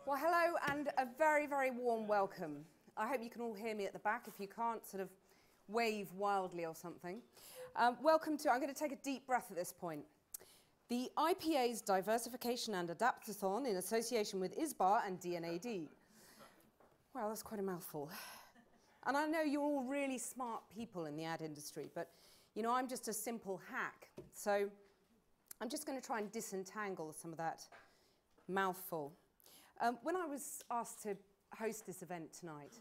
Well, hello and a very, very warm welcome. I hope you can all hear me at the back. If you can't, sort of wave wildly or something. Welcome to, I'm going to take a deep breath at this point. The IPA's Diversification and Adaptathon in association with ISBA and DNAD. Well, that's quite a mouthful. And I know you're all really smart people in the ad industry, but you know, I'm just a simple hack. So I'm just going to try and disentangle some of that mouthful. When I was asked to host this event tonight,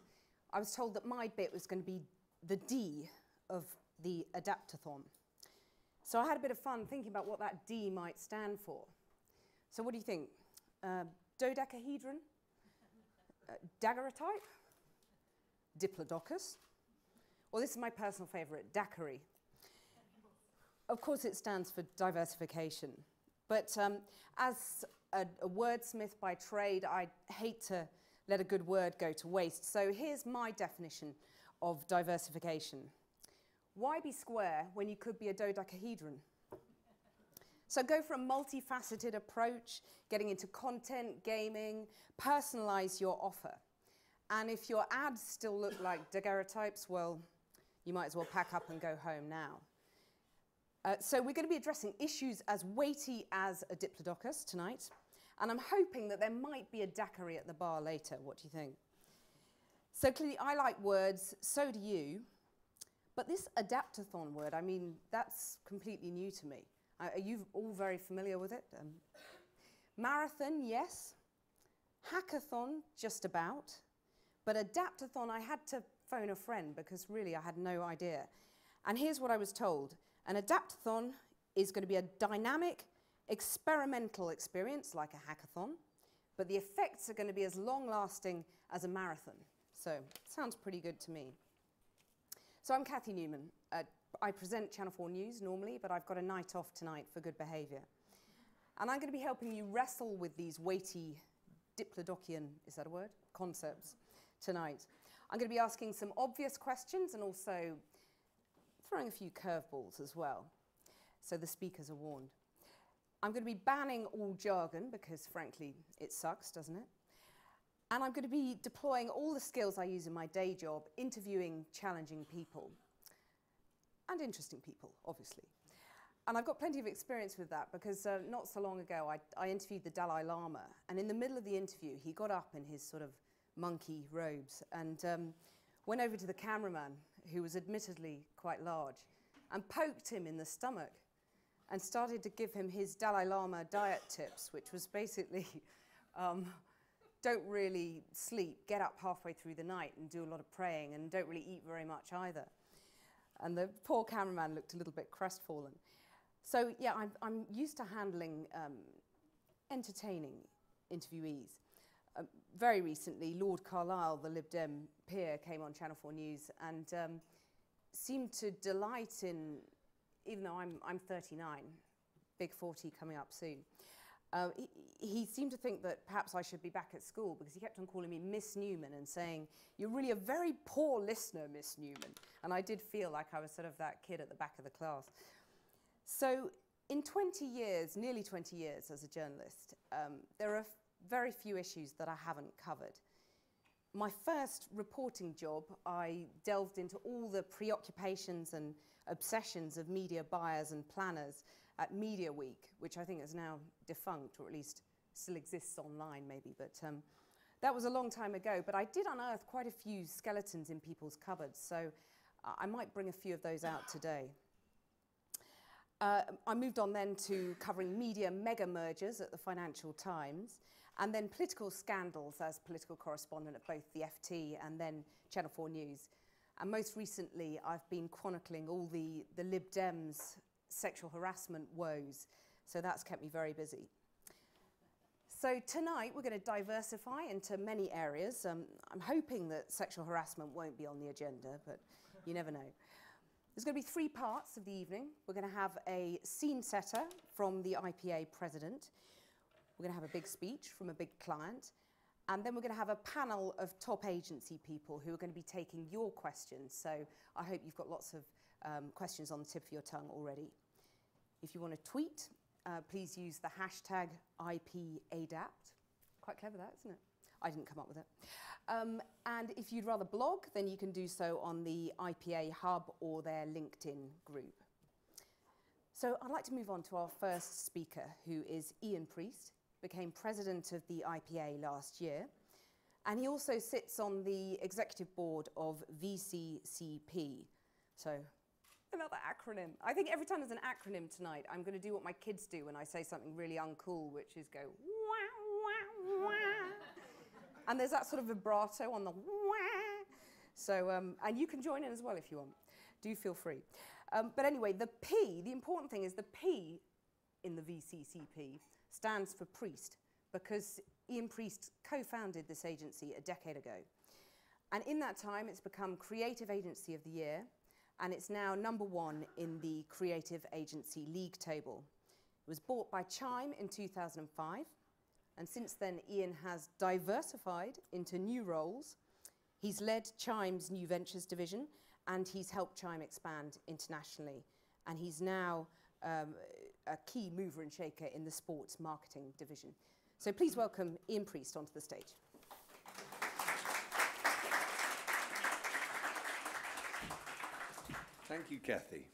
I was told that my bit was going to be the D of the Adaptathon. So I had a bit of fun thinking about what that D might stand for. So what do you think? Dodecahedron? Daguerreotype? Diplodocus? Well, this is my personal favourite, daiquiri. Of course it stands for diversification. But as a wordsmith by trade, I hate to let a good word go to waste. So here's my definition of diversification. Why be square when you could be a dodecahedron? So go for a multifaceted approach, getting into content, gaming, personalize your offer. And if your ads still look like daguerreotypes, well, you might as well pack up and go home now. So we're going to be addressing issues as weighty as a diplodocus tonight. And I'm hoping that there might be a daiquiri at the bar later. What do you think? So clearly, I like words, so do you. But this Adaptathon word, I mean, that's completely new to me. Are you all very familiar with it? Marathon, yes. Hackathon, just about. But Adaptathon, I had to phone a friend because really I had no idea. And here's what I was told. An Adaptathon is going to be a dynamic, experimental experience like a hackathon, but the effects are going to be as long-lasting as a marathon. So, sounds pretty good to me. So I'm Cathy Newman. I present Channel 4 News normally, but I've got a night off tonight for good behaviour. And I'm going to be helping you wrestle with these weighty diplodocian, is that a word? Concepts tonight. I'm going to be asking some obvious questions and also throwing a few curveballs as well. So the speakers are warned. I'm going to be banning all jargon because, frankly, it sucks, doesn't it? And I'm going to be deploying all the skills I use in my day job, interviewing challenging people. And interesting people, obviously. And I've got plenty of experience with that because not so long ago I interviewed the Dalai Lama. And in the middle of the interview, he got up in his sort of monkey robes and went over to the cameraman, who was admittedly quite large, and poked him in the stomach and started to give him his Dalai Lama diet tips, which was basically, don't really sleep, get up halfway through the night and do a lot of praying, and don't really eat very much either. And the poor cameraman looked a little bit crestfallen. So yeah, I'm used to handling entertaining interviewees. Very recently, Lord Carlisle, the Lib Dem peer, came on Channel 4 News and seemed to delight in, even though I'm 39, big 40 coming up soon, he seemed to think that perhaps I should be back at school because he kept on calling me Miss Newman and saying, "You're really a very poor listener, Miss Newman." And I did feel like I was sort of that kid at the back of the class. So in 20 years, nearly 20 years as a journalist, there are very few issues that I haven't covered. My first reporting job, I delved into all the preoccupations and obsessions of media buyers and planners at Media Week, which I think is now defunct, or at least still exists online maybe, but that was a long time ago. But I did unearth quite a few skeletons in people's cupboards, so I might bring a few of those out today. I moved on then to covering media mega mergers at the Financial Times, and then political scandals as political correspondent at both the FT and then Channel 4 News. And most recently, I've been chronicling all the Lib Dems' sexual harassment woes. So that's kept me very busy. So tonight, we're going to diversify into many areas. I'm hoping that sexual harassment won't be on the agenda, but you never know. There's going to be 3 parts of the evening. We're going to have a scene setter from the IPA President. We're going to have a big speech from a big client. And then we're going to have a panel of top agency people who are going to be taking your questions. So I hope you've got lots of questions on the tip of your tongue already. If you want to tweet, please use the hashtag IPAdapt. Quite clever that, isn't it? I didn't come up with it. And if you'd rather blog, then you can do so on the IPA Hub or their LinkedIn group. So I'd like to move on to our first speaker, who is Ian Priest, became president of the IPA last year. And he also sits on the executive board of VCCP. So another acronym. I think every time there's an acronym tonight, I'm going to do what my kids do when I say something really uncool, which is go wah, wah, wah. And there's that sort of vibrato on the wah. So, and you can join in as well if you want. Do feel free. But anyway, the P, the important thing is the P in the VCCP stands for Priest, because Ian Priest co-founded this agency a decade ago. And in that time, it's become Creative Agency of the Year, and it's now #1 in the Creative Agency League table. It was bought by Chime in 2005, and since then, Ian has diversified into new roles. He's led Chime's New Ventures division, and he's helped Chime expand internationally. And he's now a key mover and shaker in the sports marketing division. So please welcome Ian Priest onto the stage. Thank you, Cathy.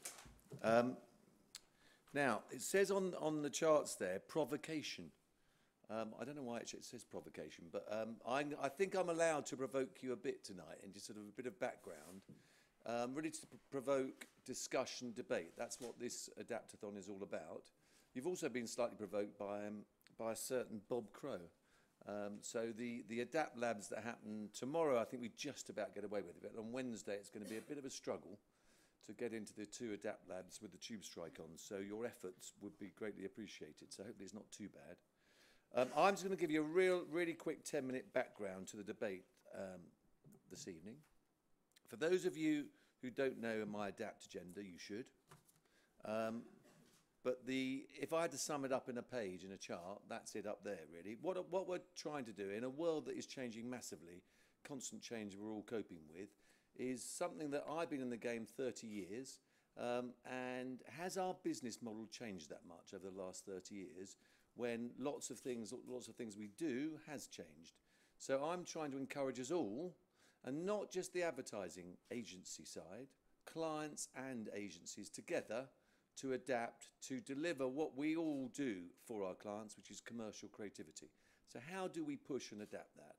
Now, it says on the charts there, provocation. I don't know why it says provocation, but I think I'm allowed to provoke you a bit tonight and just sort of a bit of background, really to provoke discussion, debate. That's what this Adaptathon is all about. You've also been slightly provoked by a certain Bob Crow. So the Adapt Labs that happen tomorrow, I think we just about get away with it. But on Wednesday, it's going to be a bit of a struggle to get into the 2 Adapt Labs with the tube strike on. So your efforts would be greatly appreciated. So hopefully it's not too bad. I'm just going to give you a really quick 10-minute background to the debate this evening. For those of you who don't know my Adapt agenda, you should. But if I had to sum it up in a page, in a chart, that's it up there, really. What we're trying to do in a world that is changing massively, constant change we're all coping with, is something that I've been in the game 30 years, and has our business model changed that much over the last 30 years, when lots of things we do has changed. So I'm trying to encourage us all, and not just the advertising agency side, clients and agencies together, to adapt, to deliver what we all do for our clients, which is commercial creativity. So how do we push and adapt that?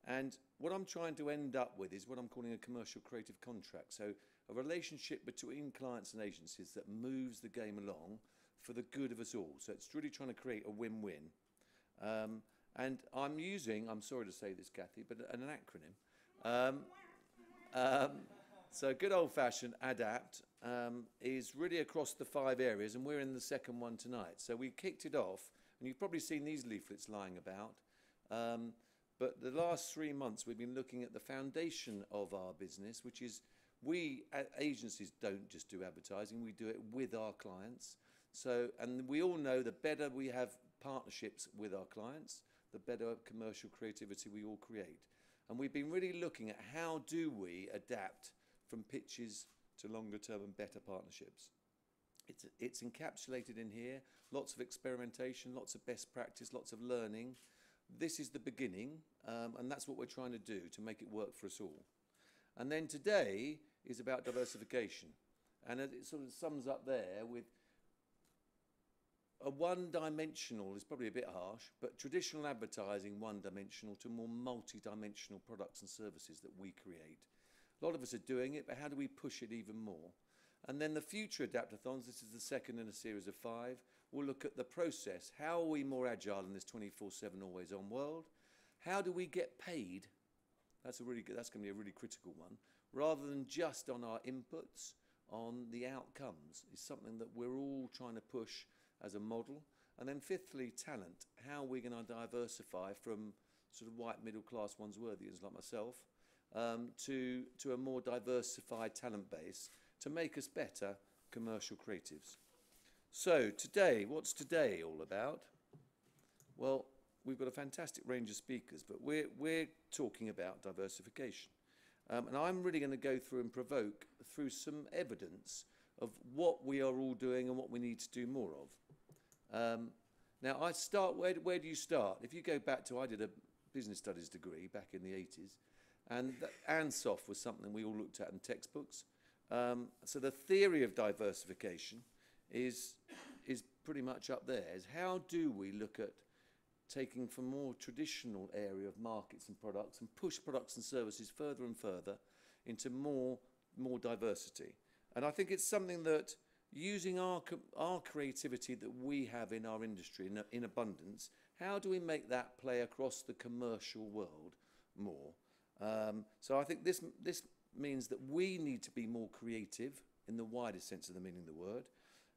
And what I'm trying to end up with is what I'm calling a commercial creative contract. So a relationship between clients and agencies that moves the game along for the good of us all. So it's really trying to create a win-win. And I'm sorry to say this, Cathy, but an acronym. So good old-fashioned ADAPT is really across the 5 areas, and we're in the second one tonight. So we kicked it off, and you've probably seen these leaflets lying about. But the last 3 months, we've been looking at the foundation of our business, which is we, agencies, don't just do advertising, we do it with our clients. So, and we all know the better we have partnerships with our clients, the better commercial creativity we all create. And we've been really looking at how do we adapt from pitches to longer term and better partnerships. It's encapsulated in here, lots of experimentation, lots of best practice, lots of learning. This is the beginning, and that's what we're trying to do to make it work for us all. And then today is about diversification. And it sort of sums up there with a one-dimensional, is probably a bit harsh, but traditional advertising one-dimensional to more multi-dimensional products and services that we create. A lot of us are doing it, but how do we push it even more? And then the future Adaptathons, this is the second in a series of 5, we'll look at the process. How are we more agile in this 24/7 always-on world? How do we get paid? That's going to be a really critical one. Rather than just on our inputs, on the outcomes, is something that we're all trying to push as a model. And then fifthly, talent. How are we going to diversify from sort of white middle-class one's-worthians like myself to a more diversified talent base to make us better commercial creatives. So today, what's today all about? Well, we've got a fantastic range of speakers, but we're talking about diversification. And I'm really going to go through and provoke through some evidence of what we are all doing and what we need to do more of. Now, where do you start? If you go back to, I did business studies degree back in the 80s. And ANSOF was something we all looked at in textbooks. So the theory of diversification is pretty much up there. Is how do we look at taking from more traditional area of markets and products and push products and services further and further into more diversity. And I think it's something that using our creativity that we have in our industry in abundance, how do we make that play across the commercial world more? So I think this means that we need to be more creative in the widest sense of the meaning of the word,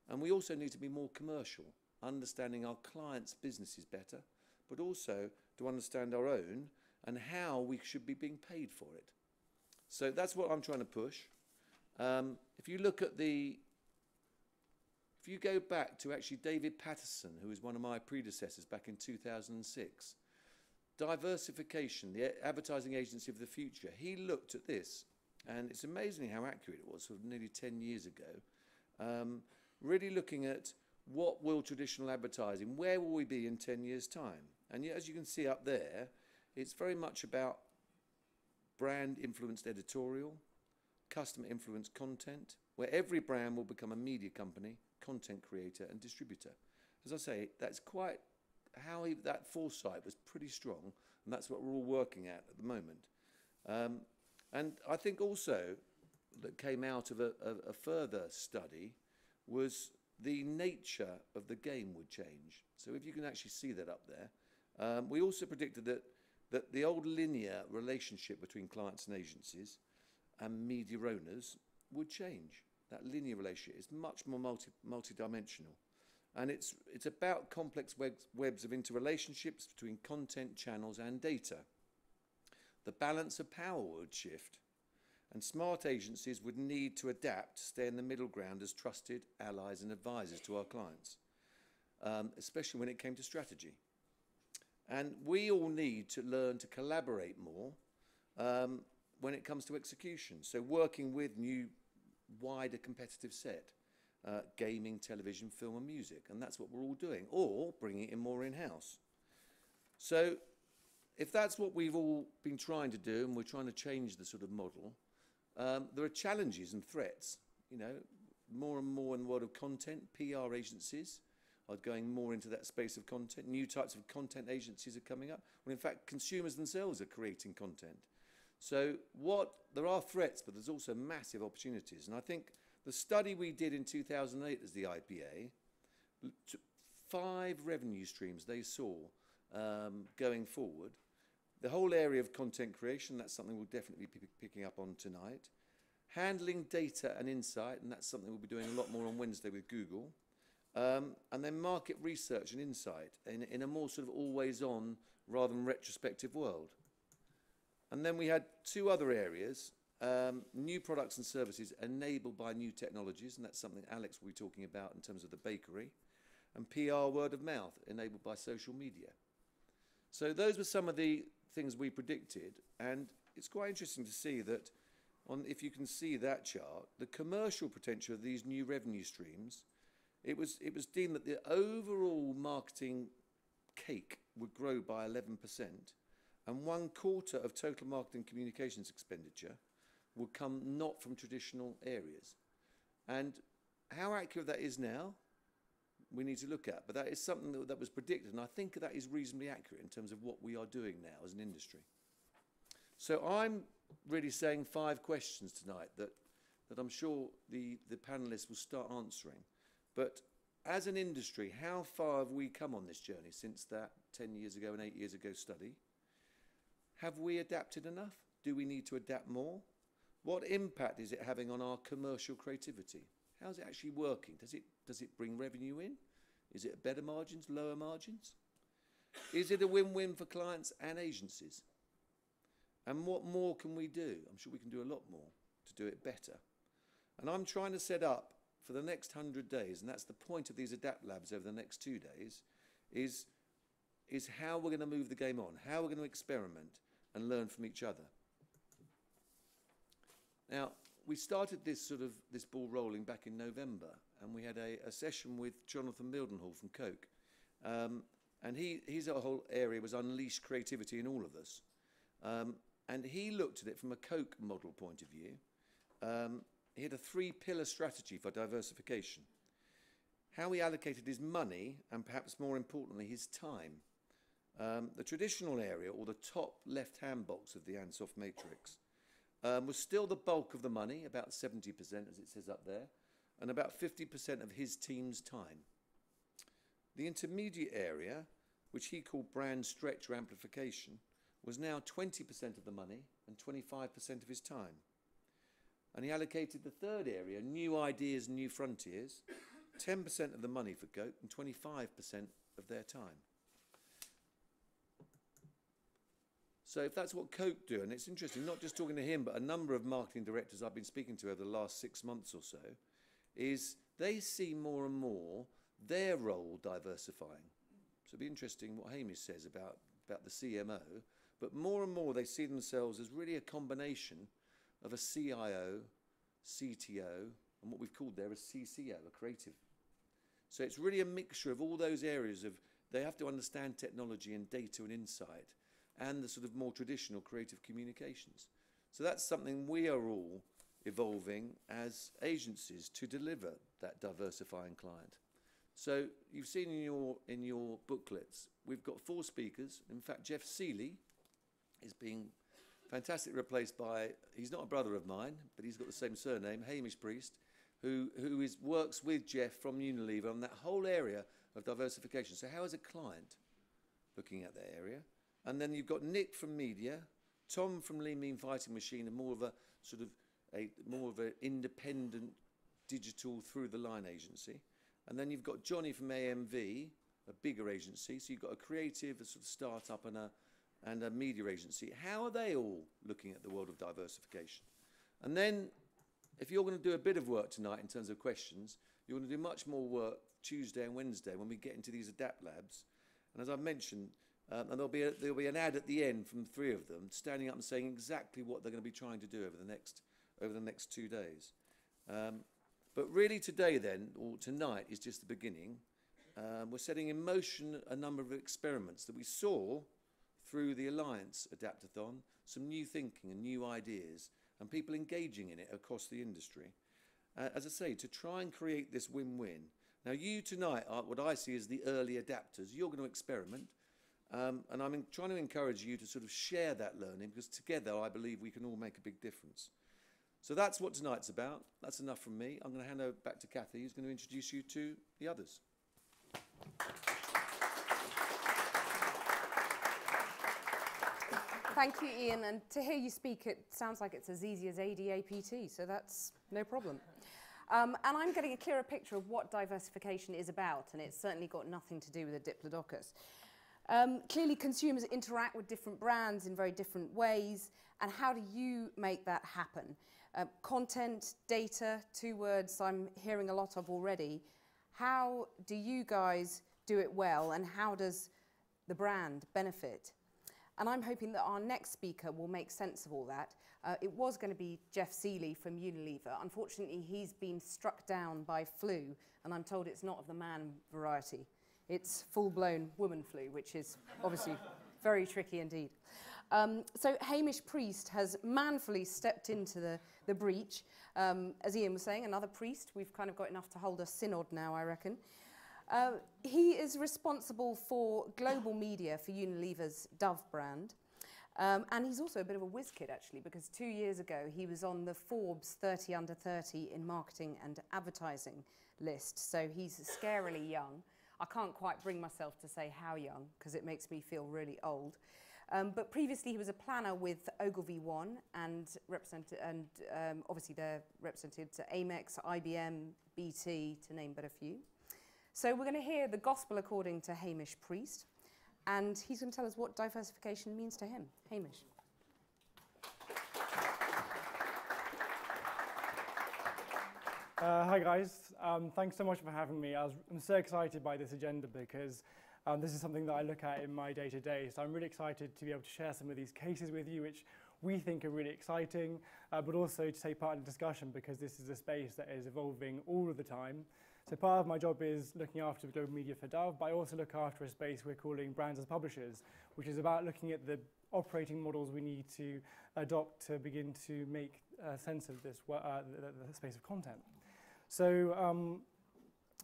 and we also need to be more commercial, understanding our clients' businesses better, but also to understand our own and how we should be being paid for it. So that's what I'm trying to push. If you look at if you go back to actually David Patterson, who was one of my predecessors back in 2006, Diversification, the advertising agency of the future, he looked at this, and it's amazing how accurate it was, sort of nearly 10 years ago, really looking at what will traditional advertising, where will we be in 10 years' time? And yet, as you can see up there, it's very much about brand-influenced editorial, customer-influenced content, where every brand will become a media company, content creator, and distributor. As I say, that's quite how that foresight was pretty strong, and that's what we're all working at the moment. And I think also that came out of a further study was the nature of the game would change. So if you can actually see that up there. We also predicted that the old linear relationship between clients and agencies and media owners would change. That linear relationship is much more multi-dimensional. And it's about complex webs of interrelationships between content, channels, and data. The balance of power would shift, and smart agencies would need to adapt to stay in the middle ground as trusted allies and advisors to our clients, especially when it came to strategy. And we all need to learn to collaborate more when it comes to execution. So working with new, wider competitive set. Gaming, television, film and music, and that's what we're all doing, or bringing it more in-house. So if that's what we've all been trying to do, and we're trying to change the sort of model, there are challenges and threats. You know, more and more in the world of content, PR agencies are going more into that space of content. New types of content agencies are coming up. Well, in fact, consumers themselves are creating content. So there are threats, but there's also massive opportunities. And I think the study we did in 2008 as the IPA, 5 revenue streams they saw going forward. The whole area of content creation, that's something we'll definitely be picking up on tonight. Handling data and insight, and that's something we'll be doing a lot more on Wednesday with Google. And then market research and insight in a more sort of always-on rather than retrospective world. And then we had 2 other areas. New products and services enabled by new technologies, and that's something Alex will be talking about in terms of the bakery, and PR word of mouth enabled by social media. So those were some of the things we predicted, and it's quite interesting to see that if you can see that chart, the commercial potential of these new revenue streams, it was deemed that the overall marketing cake would grow by 11%, and 1/4 of total marketing communications expenditure would come not from traditional areas. And how accurate that is now, we need to look at. But that is something that was predicted, and I think that is reasonably accurate in terms of what we are doing now as an industry. So I'm really saying 5 questions tonight that I'm sure the panellists will start answering. But as an industry, how far have we come on this journey since that 10 years ago and 8 years ago study? Have we adapted enough? Do we need to adapt more? What impact is it having on our commercial creativity? How's it actually working? Does it bring revenue in? Is it better margins, lower margins? Is it a win-win for clients and agencies? And what more can we do? I'm sure we can do a lot more to do it better. And I'm trying to set up for the next 100 days, and that's the point of these Adapt Labs over the next 2 days, is how we're going to move the game on, how we're going to experiment and learn from each other. Now, we started this ball rolling back in November, and we had a session with Jonathan Mildenhall from Coke. And his whole area was unleash creativity in all of us. And he looked at it from a Coke model point of view. He had a 3-pillar strategy for diversification. How he allocated his money, and perhaps more importantly, his time. The traditional area, or the top left-hand box of the Ansoff matrix, was still the bulk of the money, about 70%, as it says up there, and about 50% of his team's time. The intermediate area, which he called brand stretch or amplification, was now 20% of the money and 25% of his time. And he allocated the third area, new ideas, new frontiers, 10% of the money for Coke and 25% of their time. So if that's what Coke do, and it's interesting, not just talking to him, but a number of marketing directors I've been speaking to over the last 6 months or so, is they see more and more their role diversifying. So it'll be interesting what Hamish says about the CMO, but more and more they see themselves as really a combination of a CIO, CTO, and what we've called there a CCO, a creative. So it's really a mixture of all those areas of, they have to understand technology and data and insight, and the sort of more traditional creative communications. So that's something we are all evolving as agencies to deliver that diversifying client. So you've seen in your booklets, we've got 4 speakers. In fact, Jeff Seeley is being fantastically replaced by, he's not a brother of mine, but he's got the same surname, Hamish Priest, who works with Jeff from Unilever on that whole area of diversification. So how is a client looking at that area? And then you've got Nick from media, Tom from Lean Mean Fighting Machine, and more of a sort of more of an independent digital through the line agency. And then you've got Jonny from AMV, a bigger agency. So you've got a creative, a sort of startup, and a media agency. How are they all looking at the world of diversification? And then, if you're going to do a bit of work tonight in terms of questions, you're going to do much more work Tuesday and Wednesday when we get into these Adapt Labs. And as I've mentioned, and there'll be an ad at the end from 3 of them standing up and saying exactly what they're going to be trying to do over the next 2 days. But really today then, or tonight, is just the beginning. We're setting in motion a number of experiments that we saw through the Alliance Adaptathon, some new thinking and new ideas, and people engaging in it across the industry. As I say, to try and create this win-win. Now you tonight are what I see as the early adapters. You're going to experiment, and I'm trying to encourage you to sort of share that learning, because together I believe we can all make a big difference. So that's what tonight's about. That's enough from me. I'm going to hand over back to Cathy, who's going to introduce you to the others. Thank you, Ian. And to hear you speak, it sounds like it's as easy as ADAPT, so that's no problem. And I'm getting a clearer picture of what diversification is about, and it's certainly got nothing to do with a Diplodocus. Clearly, consumers interact with different brands in very different ways, and how do you make that happen? Content, data, 2 words I'm hearing a lot of already. How do you guys do it well, and how does the brand benefit? And I'm hoping that our next speaker will make sense of all that. It was going to be Jeff Seeley from Unilever. Unfortunately, he's been struck down by flu, and I'm told it's not of the man variety. It's full-blown woman flu, which is obviously very tricky indeed. So Hamish Priest has manfully stepped into the breach. As Ian was saying, another priest. We've kind of got enough to hold a synod now, I reckon. He is responsible for global media for Unilever's Dove brand. And he's also a bit of a whiz kid, actually, because 2 years ago he was on the Forbes 30 under 30 in marketing and advertising list. So he's scarily young. I can't quite bring myself to say how young, because it makes me feel really old. But previously he was a planner with Ogilvy One, and obviously they're represented to Amex, IBM, BT, to name but a few. So we're going to hear the gospel according to Hamish Priest, and he's going to tell us what diversification means to him. Hamish. Hi guys, thanks so much for having me. I'm so excited by this agenda, because this is something that I look at in my day-to-day. So I'm really excited to be able to share some of these cases with you, which we think are really exciting, but also to take part in the discussion, because this is a space that is evolving all of the time. So part of my job is looking after global media for Dove, but I also look after a space we're calling brands as publishers, which is about looking at the operating models we need to adopt to begin to make sense of this, the space of content. So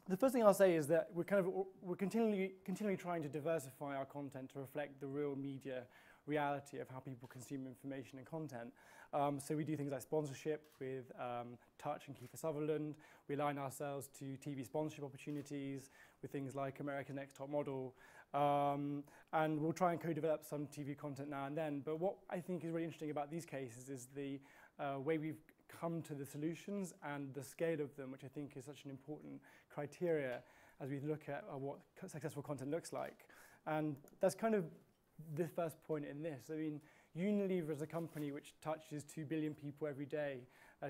the first thing I'll say is that we're continually trying to diversify our content to reflect the real media reality of how people consume information and content. So we do things like sponsorship with Touch and Kiefer Sutherland. We align ourselves to TV sponsorship opportunities with things like America's Next Top Model. And we'll try and co-develop some TV content now and then. But what I think is really interesting about these cases is the way we've come to the solutions and the scale of them, which I think is such an important criteria as we look at what successful content looks like. And that's kind of the first point in this. I mean, Unilever is a company which touches 2 billion people every day.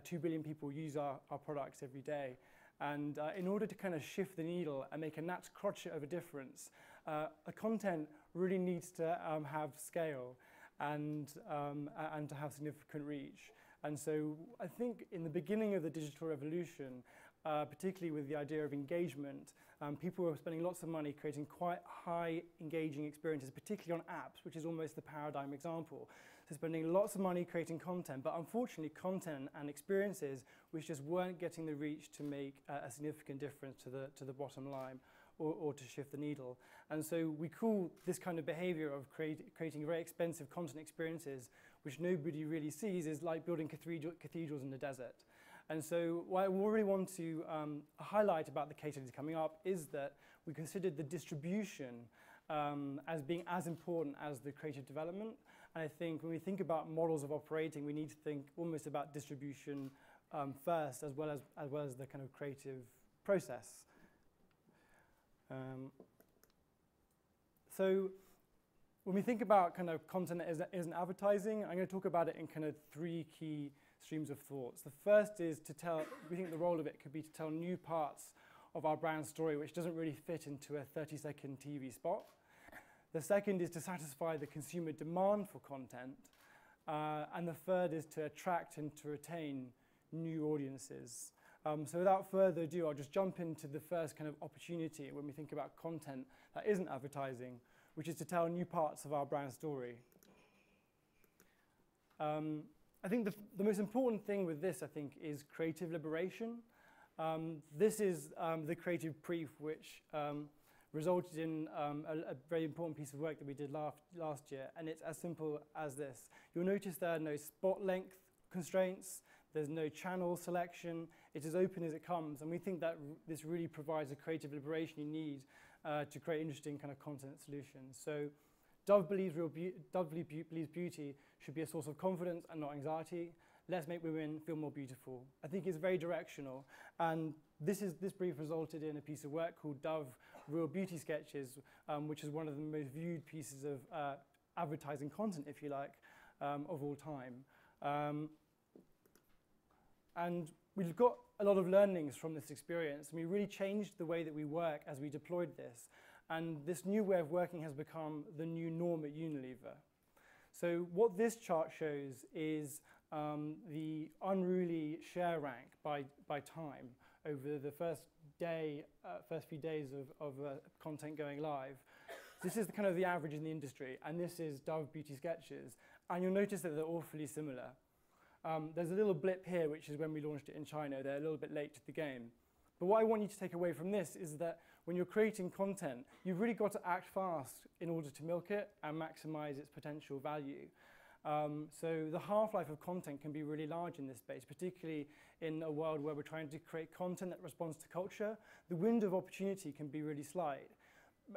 2 billion people use our products every day. And in order to kind of shift the needle and make a gnat's crotchet of a difference, the content really needs to have scale and to have significant reach. And so I think in the beginning of the digital revolution, particularly with the idea of engagement, people were spending lots of money creating quite high engaging experiences, particularly on apps, which is almost the paradigm example. So spending lots of money creating content, but unfortunately content and experiences which just weren't getting the reach to make a significant difference to the bottom line or to shift the needle. And so we call this kind of behavior of creating very expensive content experiences which nobody really sees is like building cathedrals in the desert. And so what I really want to highlight about the case studies coming up is that we considered the distribution as being as important as the creative development. And I think when we think about models of operating, we need to think almost about distribution first, as well as the kind of creative process. So when we think about kind of content as an advertising, I'm going to talk about it in kind of 3 key streams of thoughts. The first is to tell, we think the role of it could be to tell new parts of our brand story which doesn't really fit into a 30-second TV spot. The second is to satisfy the consumer demand for content. And the third is to attract and to retain new audiences. So without further ado, I'll just jump into the first kind of opportunity when we think about content that isn't advertising, which is to tell new parts of our brand story. I think the most important thing with this, I think, is creative liberation. This is the creative brief which resulted in a very important piece of work that we did last year, and it's as simple as this. You'll notice there are no spot length constraints, there's no channel selection, it's as open as it comes, and we think that this really provides the creative liberation you need to create interesting kind of content solutions. So Dove believes beauty should be a source of confidence and not anxiety. Let's make women feel more beautiful. I think it's very directional, and this brief resulted in a piece of work called Dove Real Beauty Sketches, which is one of the most viewed pieces of advertising content, if you like, of all time. And we've got a lot of learnings from this experience, and we really changed the way that we work as we deployed this. And this new way of working has become the new norm at Unilever. So what this chart shows is the unruly share rank by time over the first few days of content going live. This is kind of the average in the industry, and this is Dove Beauty Sketches. And you'll notice that they're awfully similar. There's a little blip here, which is when we launched it in China. They're a little bit late to the game. But what I want you to take away from this is that when you're creating content, you've really got to act fast in order to milk it and maximize its potential value. So the half-life of content can be really large in this space, particularly in a world where we're trying to create content that responds to culture. The window of opportunity can be really slight.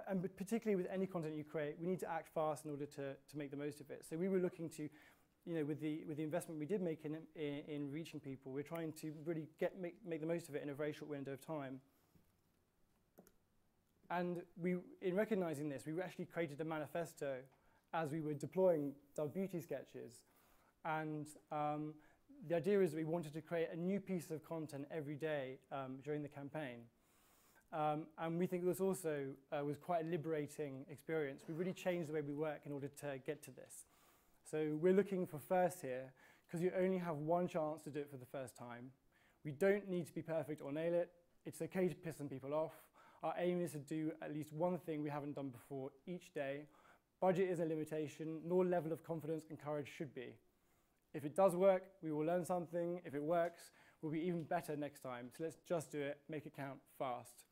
And particularly with any content you create, we need to act fast in order to make the most of it. So we were looking to, with the investment we did make in reaching people, we're trying to really make the most of it in a very short window of time. And in recognizing this, we actually created a manifesto as we were deploying Dove Beauty Sketches. And the idea is that we wanted to create a new piece of content every day during the campaign. And we think this also was quite a liberating experience. We really changed the way we work in order to get to this. So we're looking for first here, because you only have one chance to do it for the first time. We don't need to be perfect or nail it. It's okay to piss some people off. Our aim is to do at least one thing we haven't done before each day. Budget is a limitation, nor level of confidence and courage should be. If it does work, we will learn something. If it works, we'll be even better next time. So let's just do it, make it count fast.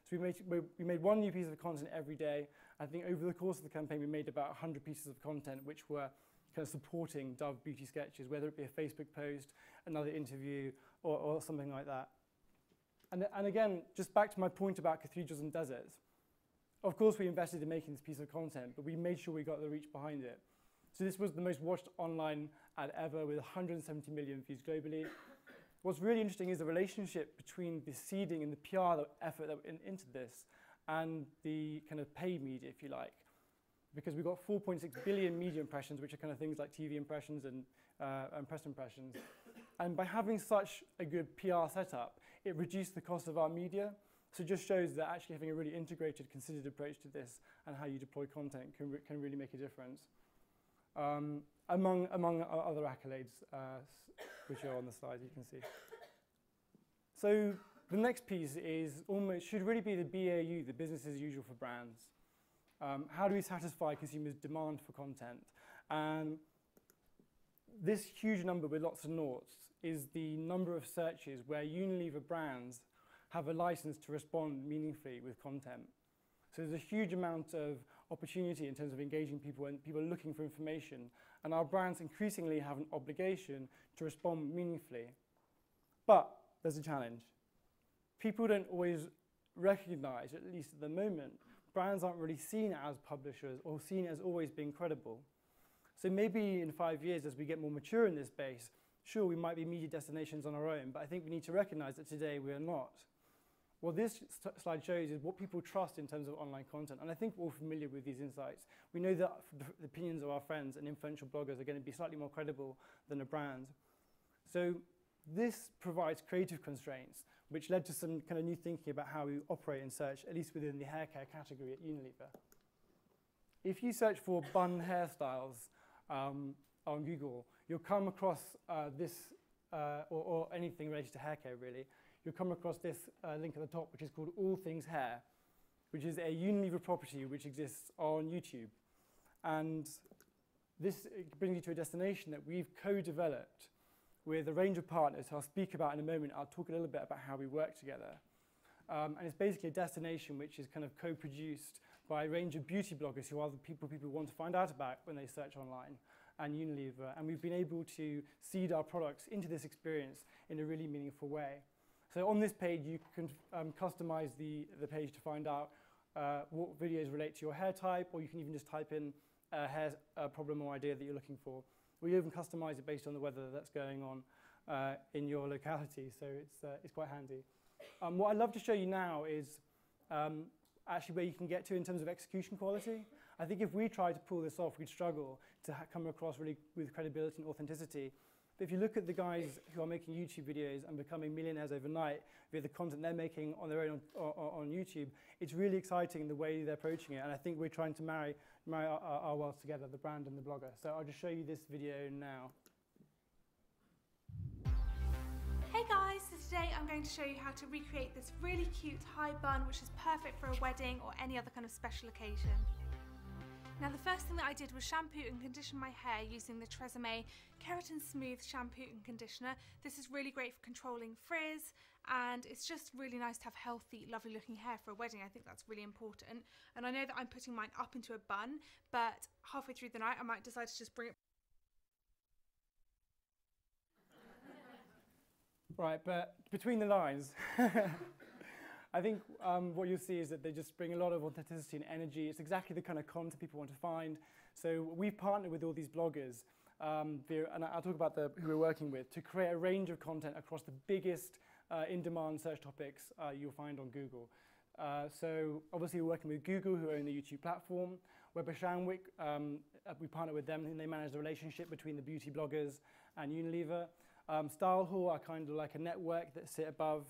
So we made one new piece of content every day. I think over the course of the campaign, we made about 100 pieces of content which were kind of supporting Dove beauty sketches, whether it be a Facebook post, another interview, or something like that. And again, just back to my point about cathedrals and deserts. Of course, we invested in making this piece of content, but we made sure we got the reach behind it. So this was the most watched online ad ever with 170 million views globally. What's really interesting is the relationship between the seeding and the PR effort that went into this and the kind of paid media, if you like. Because we got 4.6 billion media impressions, which are kind of things like TV impressions and press impressions. And by having such a good PR setup, it reduced the cost of our media. So it just shows that actually having a really integrated, considered approach to this and how you deploy content can really make a difference. Among other accolades, which are on the slide, you can see. So the next piece should really be the BAU, the business as usual for brands. How do we satisfy consumers' demand for content? And this huge number with lots of noughts is the number of searches where Unilever brands have a license to respond meaningfully with content. So there's a huge amount of opportunity in terms of engaging people and people looking for information. And our brands increasingly have an obligation to respond meaningfully. But there's a challenge. People don't always recognize, at least at the moment, brands aren't really seen as publishers or seen as always being credible. So maybe in 5 years, as we get more mature in this space, sure, we might be media destinations on our own, but I think we need to recognize that today we are not. What this slide shows is what people trust in terms of online content, and I think we're all familiar with these insights. We know that the opinions of our friends and influential bloggers are going to be slightly more credible than a brand. So this provides creative constraints, which led to some kind of new thinking about how we operate in search, at least within the hair care category at Unilever. If you search for bun hairstyles on Google, you'll come across this, or anything related to hair care really, you'll come across this link at the top, which is called All Things Hair, which is a Unilever property which exists on YouTube. And this brings you to a destination that we've co-developed with a range of partners who I'll speak about in a moment. I'll talk a little bit about how we work together. And it's basically a destination which is kind of co-produced by a range of beauty bloggers who are the people want to find out about when they search online, and Unilever. And we've been able to seed our products into this experience in a really meaningful way. So on this page, you can customize the page to find out what videos relate to your hair type, or you can even just type in a hair problem or idea that you're looking for. We even customize it based on the weather that's going on in your locality, so it's quite handy. What I'd love to show you now is actually where you can get to in terms of execution quality. I think if we tried to pull this off, we'd struggle to come across really with credibility and authenticity. But if you look at the guys who are making YouTube videos and becoming millionaires overnight via the content they're making on their own on YouTube, it's really exciting the way they're approaching it. And I think we're trying to marry our worlds together, the brand and the blogger. So I'll just show you this video now. Hey guys, so today I'm going to show you how to recreate this really cute high bun, which is perfect for a wedding or any other kind of special occasion. Now the first thing that I did was shampoo and condition my hair using the Tresemme Keratin Smooth Shampoo and Conditioner. This is really great for controlling frizz, and it's just really nice to have healthy, lovely looking hair for a wedding. I think that's really important. And I know that I'm putting mine up into a bun, but halfway through the night I might decide to just bring it. Right, but between the lines, I think what you'll see is that they just bring a lot of authenticity and energy. It's exactly the kind of content people want to find. So we've partnered with all these bloggers, and I'll talk about who we're working with, to create a range of content across the biggest in-demand search topics you'll find on Google. So obviously we're working with Google, who own the YouTube platform. Weber Shandwick, we partner with them, and they manage the relationship between the beauty bloggers and Unilever. Style Hall are kind of like a network that sit above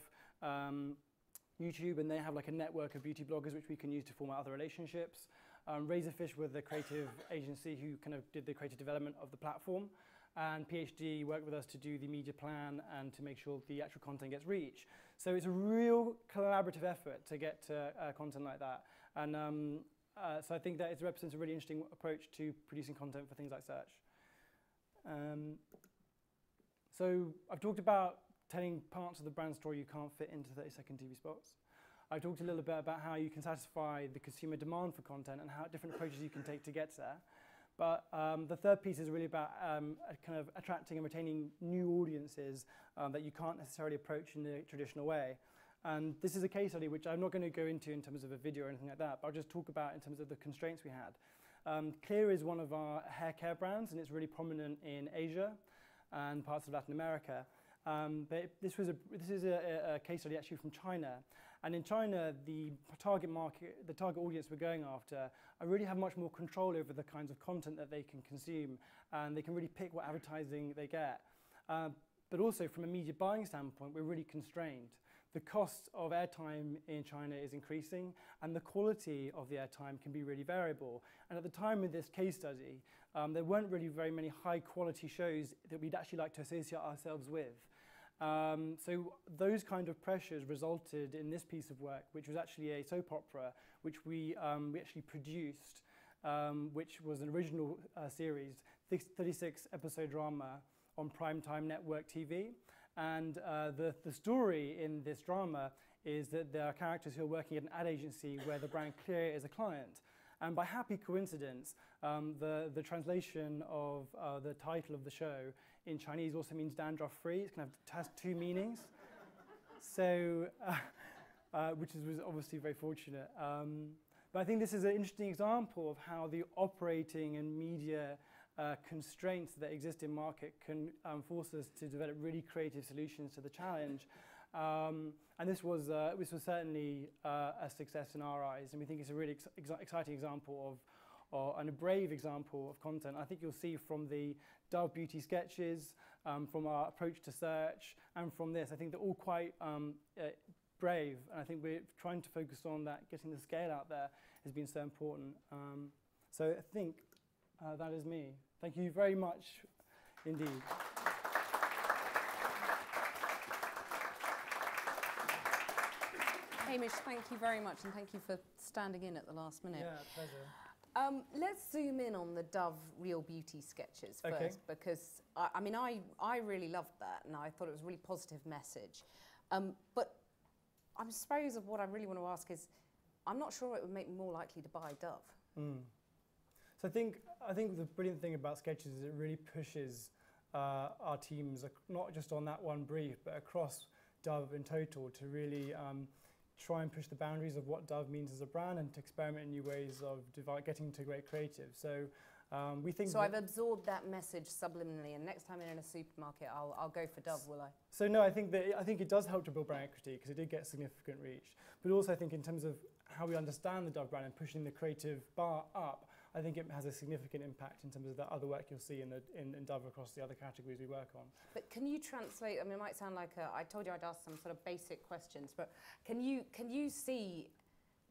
YouTube, and they have like a network of beauty bloggers which we can use to form out other relationships. Razorfish were the creative agency who kind of did the creative development of the platform, and PhD worked with us to do the media plan and to make sure the actual content gets reach. So it's a real collaborative effort to get to content like that. And so I think that it represents a really interesting approach to producing content for things like search. So I've talked about telling parts of the brand story you can't fit into 30-second TV spots. I talked a little bit about how you can satisfy the consumer demand for content and how different approaches you can take to get there. But the third piece is really about kind of attracting and retaining new audiences that you can't necessarily approach in the traditional way. And this is a case study which I'm not going to go into in terms of a video or anything like that, but I'll just talk about in terms of the constraints we had. Clear is one of our hair care brands, and it's really prominent in Asia and parts of Latin America. But this is a case study actually from China. And in China, the target market, the target audience we're going after, really have much more control over the kinds of content that they can consume, and they can really pick what advertising they get. But also from a media buying standpoint, we're really constrained. The cost of airtime in China is increasing, and the quality of the airtime can be really variable. And at the time of this case study, there weren't really very many high-quality shows that we'd actually like to associate ourselves with. So those kind of pressures resulted in this piece of work, which was actually a soap opera, which we actually produced, which was an original series, 36-episode drama on primetime network TV. And the story in this drama is that there are characters who are working at an ad agency where the brand Clear is a client. And by happy coincidence, the translation of the title of the show in Chinese also means dandruff-free. It has two meanings, so which was obviously very fortunate. But I think this is an interesting example of how the operating and media constraints that exist in market can force us to develop really creative solutions to the challenge. And this was certainly a success in our eyes, and we think it's a really exciting example and a brave example of content. I think you'll see from the Dove Beauty sketches, from our approach to search, and from this, I think they're all quite brave, and I think we're trying to focus on that, getting the scale out there has been so important. So I think that is me. Thank you very much indeed. Hamish, thank you very much, and thank you for standing in at the last minute. Yeah, pleasure. Let's zoom in on the Dove Real Beauty sketches first, because I really loved that, and I thought it was a really positive message. But I suppose what I really want to ask is, I'm not sure it would make me more likely to buy Dove. So I think the brilliant thing about sketches is it really pushes our teams, not just on that one brief, but across Dove in total, to really try and push the boundaries of what Dove means as a brand and to experiment in new ways of getting to great creative. So we think. So I've absorbed that message subliminally, and next time I'm in a supermarket, I'll go for Dove, will I? So no, I think it does help to build brand equity because it did get significant reach. But also I think in terms of how we understand the Dove brand and pushing the creative bar up, I think it has a significant impact in terms of the other work you'll see in Dove across the other categories we work on. But can you translate? I mean, it might sound like I told you I'd ask some sort of basic questions, but can you see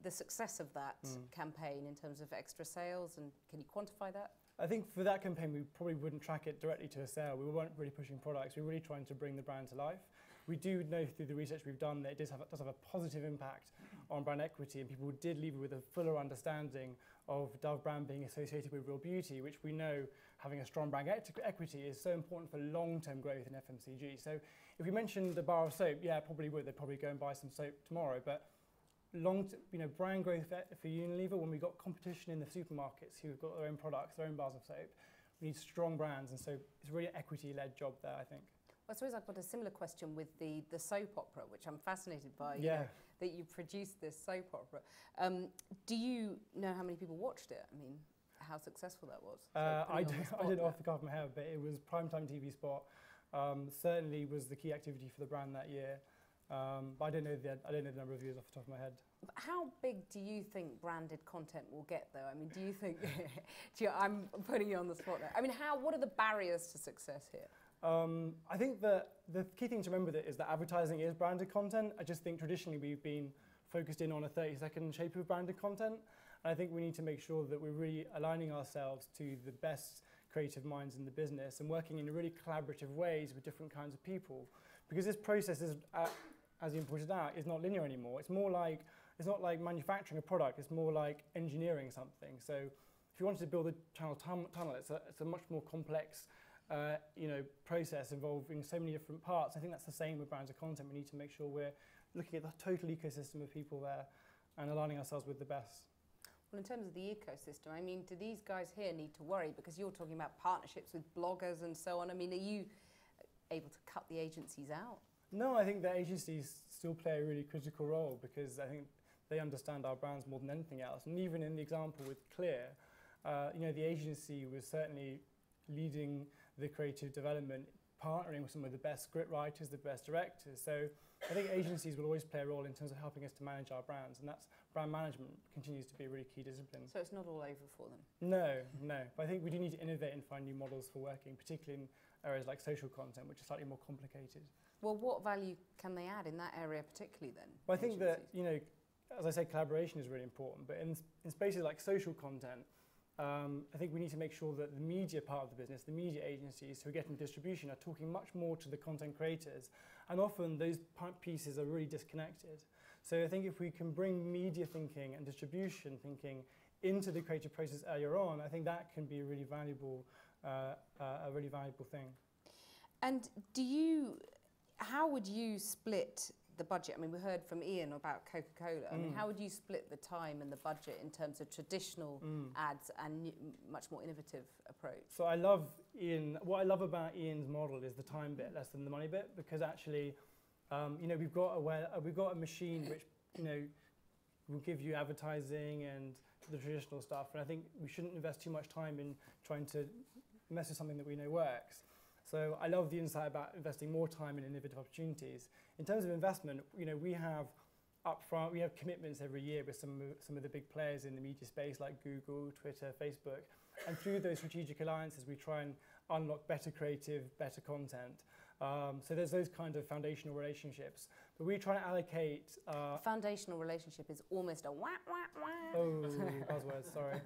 the success of that campaign in terms of extra sales, and can you quantify that? I think for that campaign, we probably wouldn't track it directly to a sale. We weren't really pushing products. We were really trying to bring the brand to life. We do know through the research we've done that it does have a positive impact on brand equity, and people did leave with a fuller understanding of Dove brand being associated with real beauty, which we know having a strong brand equity is so important for long-term growth in FMCG. So if we mentioned the bar of soap, yeah, probably would. They'd probably go and buy some soap tomorrow. But brand growth for Unilever, when we've got competition in the supermarkets who've got their own products, their own bars of soap, we need strong brands, and so it's really an equity-led job there, I think. Well, I suppose I've got a similar question with the soap opera, which I'm fascinated by. Yeah. You know, that you produced this soap opera. Do you know how many people watched it? I mean, how successsul that was? I didn't off the cuff of my head, but it was primetime TV spot. Certainly was the key activity for the brand that year. But I don't know the number of views off the top of my head. But how big do you think branded content will get, though? I mean, do you think? I'm putting you on the spot there. I mean, what are the barriers to success here? I think that the key thing to remember is that advertising is branded content. I just think traditionally we've been focused in on a 30-second shape of branded content. And I think we need to make sure that we're really aligning ourselves to the best creative minds in the business and working in really collaborative ways with different kinds of people. Because this process is as you pointed out, is not linear anymore. It's not like manufacturing a product. It's more like engineering something. So if you wanted to build a channel tunnel, it's a much more complex process involving so many different parts. I think that's the same with brands of content. We need to make sure we're looking at the total ecosystem of people there and aligning ourselves with the best. Well, in terms of the ecosystem, I mean, do these guys here need to worry? Because you're talking about partnerships with bloggers and so on. I mean, are you able to cut the agencies out? No, I think the agencies still play a really critical role because I think they understand our brands more than anything else. And even in the example with Clear, the agency was certainly leading the creative development, partnering with some of the best script writers, the best directors. So I think agencies will always play a role in terms of helping us to manage our brands, and that's brand management continues to be a really key discipline. So it's not all over for them? No. But I think we do need to innovate and find new models for working, particularly in areas like social content, which is slightly more complicated. Well, what value can they add in that area particularly then? Well, I think that, as I said, collaboration is really important, but in spaces like social content, I think we need to make sure that the media part of the business, the media agencies who are getting distribution, are talking much more to the content creators, and often those pieces are really disconnected. So I think if we can bring media thinking and distribution thinking into the creative process earlier on, I think that can be a really valuable thing. And how would you split the budget? I mean, we heard from Ian about Coca-Cola. I mean, how would you split the time and the budget in terms of traditional ads and much more innovative approach? So what I love about Ian's model is the time bit less than the money bit, because actually, we've got a machine which, will give you advertising and the traditional stuff. And I think we shouldn't invest too much time in trying to mess with something that we know works. So I love the insight about investing more time in innovative opportunities. In terms of investment, we have commitments every year with some of the big players in the media space like Google, Twitter, Facebook. And through those strategic alliances, we try and unlock better creative, better content. So there's those kind of foundational relationships. But we try to allocate... foundational relationship is almost a wah, wah, wah. Oh, buzzwords, sorry.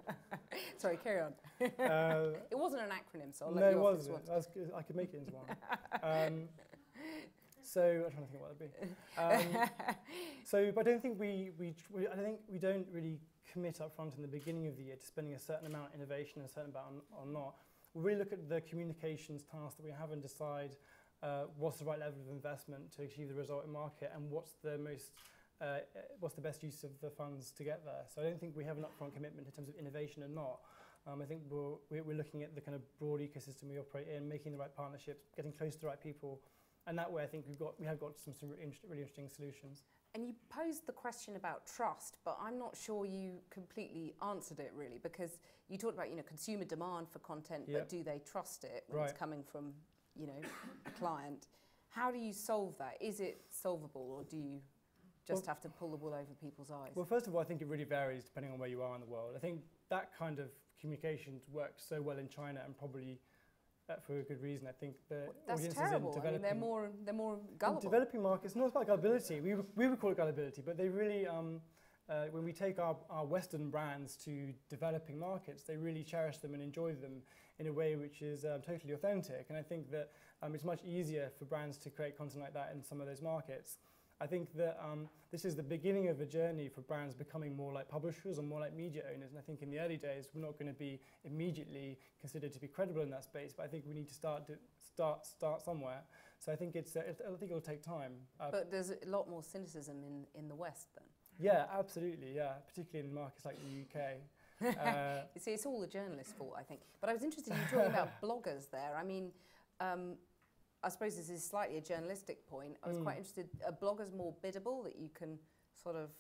Sorry, carry on. It wasn't an acronym, so I'll let you off this one. No, it wasn't. I could make it into one. So I'm trying to think what that'd be. But I don't think we don't really commit up front in the beginning of the year to spending a certain amount on innovation and a certain amount on not. We really look at the communications task that we have and decide what's the right level of investment to achieve the result in market, and what's the best use of the funds to get there. So I don't think we have an upfront commitment in terms of innovation and not. I think we're looking at the kind of broad ecosystem we operate in, making the right partnerships, getting close to the right people, and that way I think we have got some really interesting solutions. And you posed the question about trust, but I'm not sure you completely answered it really, because you talked about consumer demand for content, but do they trust it when it's coming from a client? How do you solve that? Is it solvable, or do you just have to pull the wool over people's eyes? Well, first of all, I think it really varies depending on where you are in the world. I think that kind of communication works so well in China, and probably for a good reason. I think the audiences terrible. in developing... I mean, they're more gullible. In developing markets, not about gullibility. We would call it gullibility, but they really, when we take our Western brands to developing markets, they really cherish them and enjoy them in a way which is totally authentic. And I think that it's much easier for brands to create content like that in some of those markets. I think that this is the beginning of a journey for brands becoming more like publishers or more like media owners. And I think in the early days, we're not going to be immediately considered to be credible in that space. But I think we need to start somewhere. So I think I think it'll take time. But there's a lot more cynicism in the West then. Yeah, absolutely. Yeah, particularly in markets like the UK. You see, it's all the journalists' fault, I think. But I was interested in you talking about bloggers there. I mean, I suppose this is slightly a journalistic point. I was quite interested, are bloggers more biddable, that you can sort of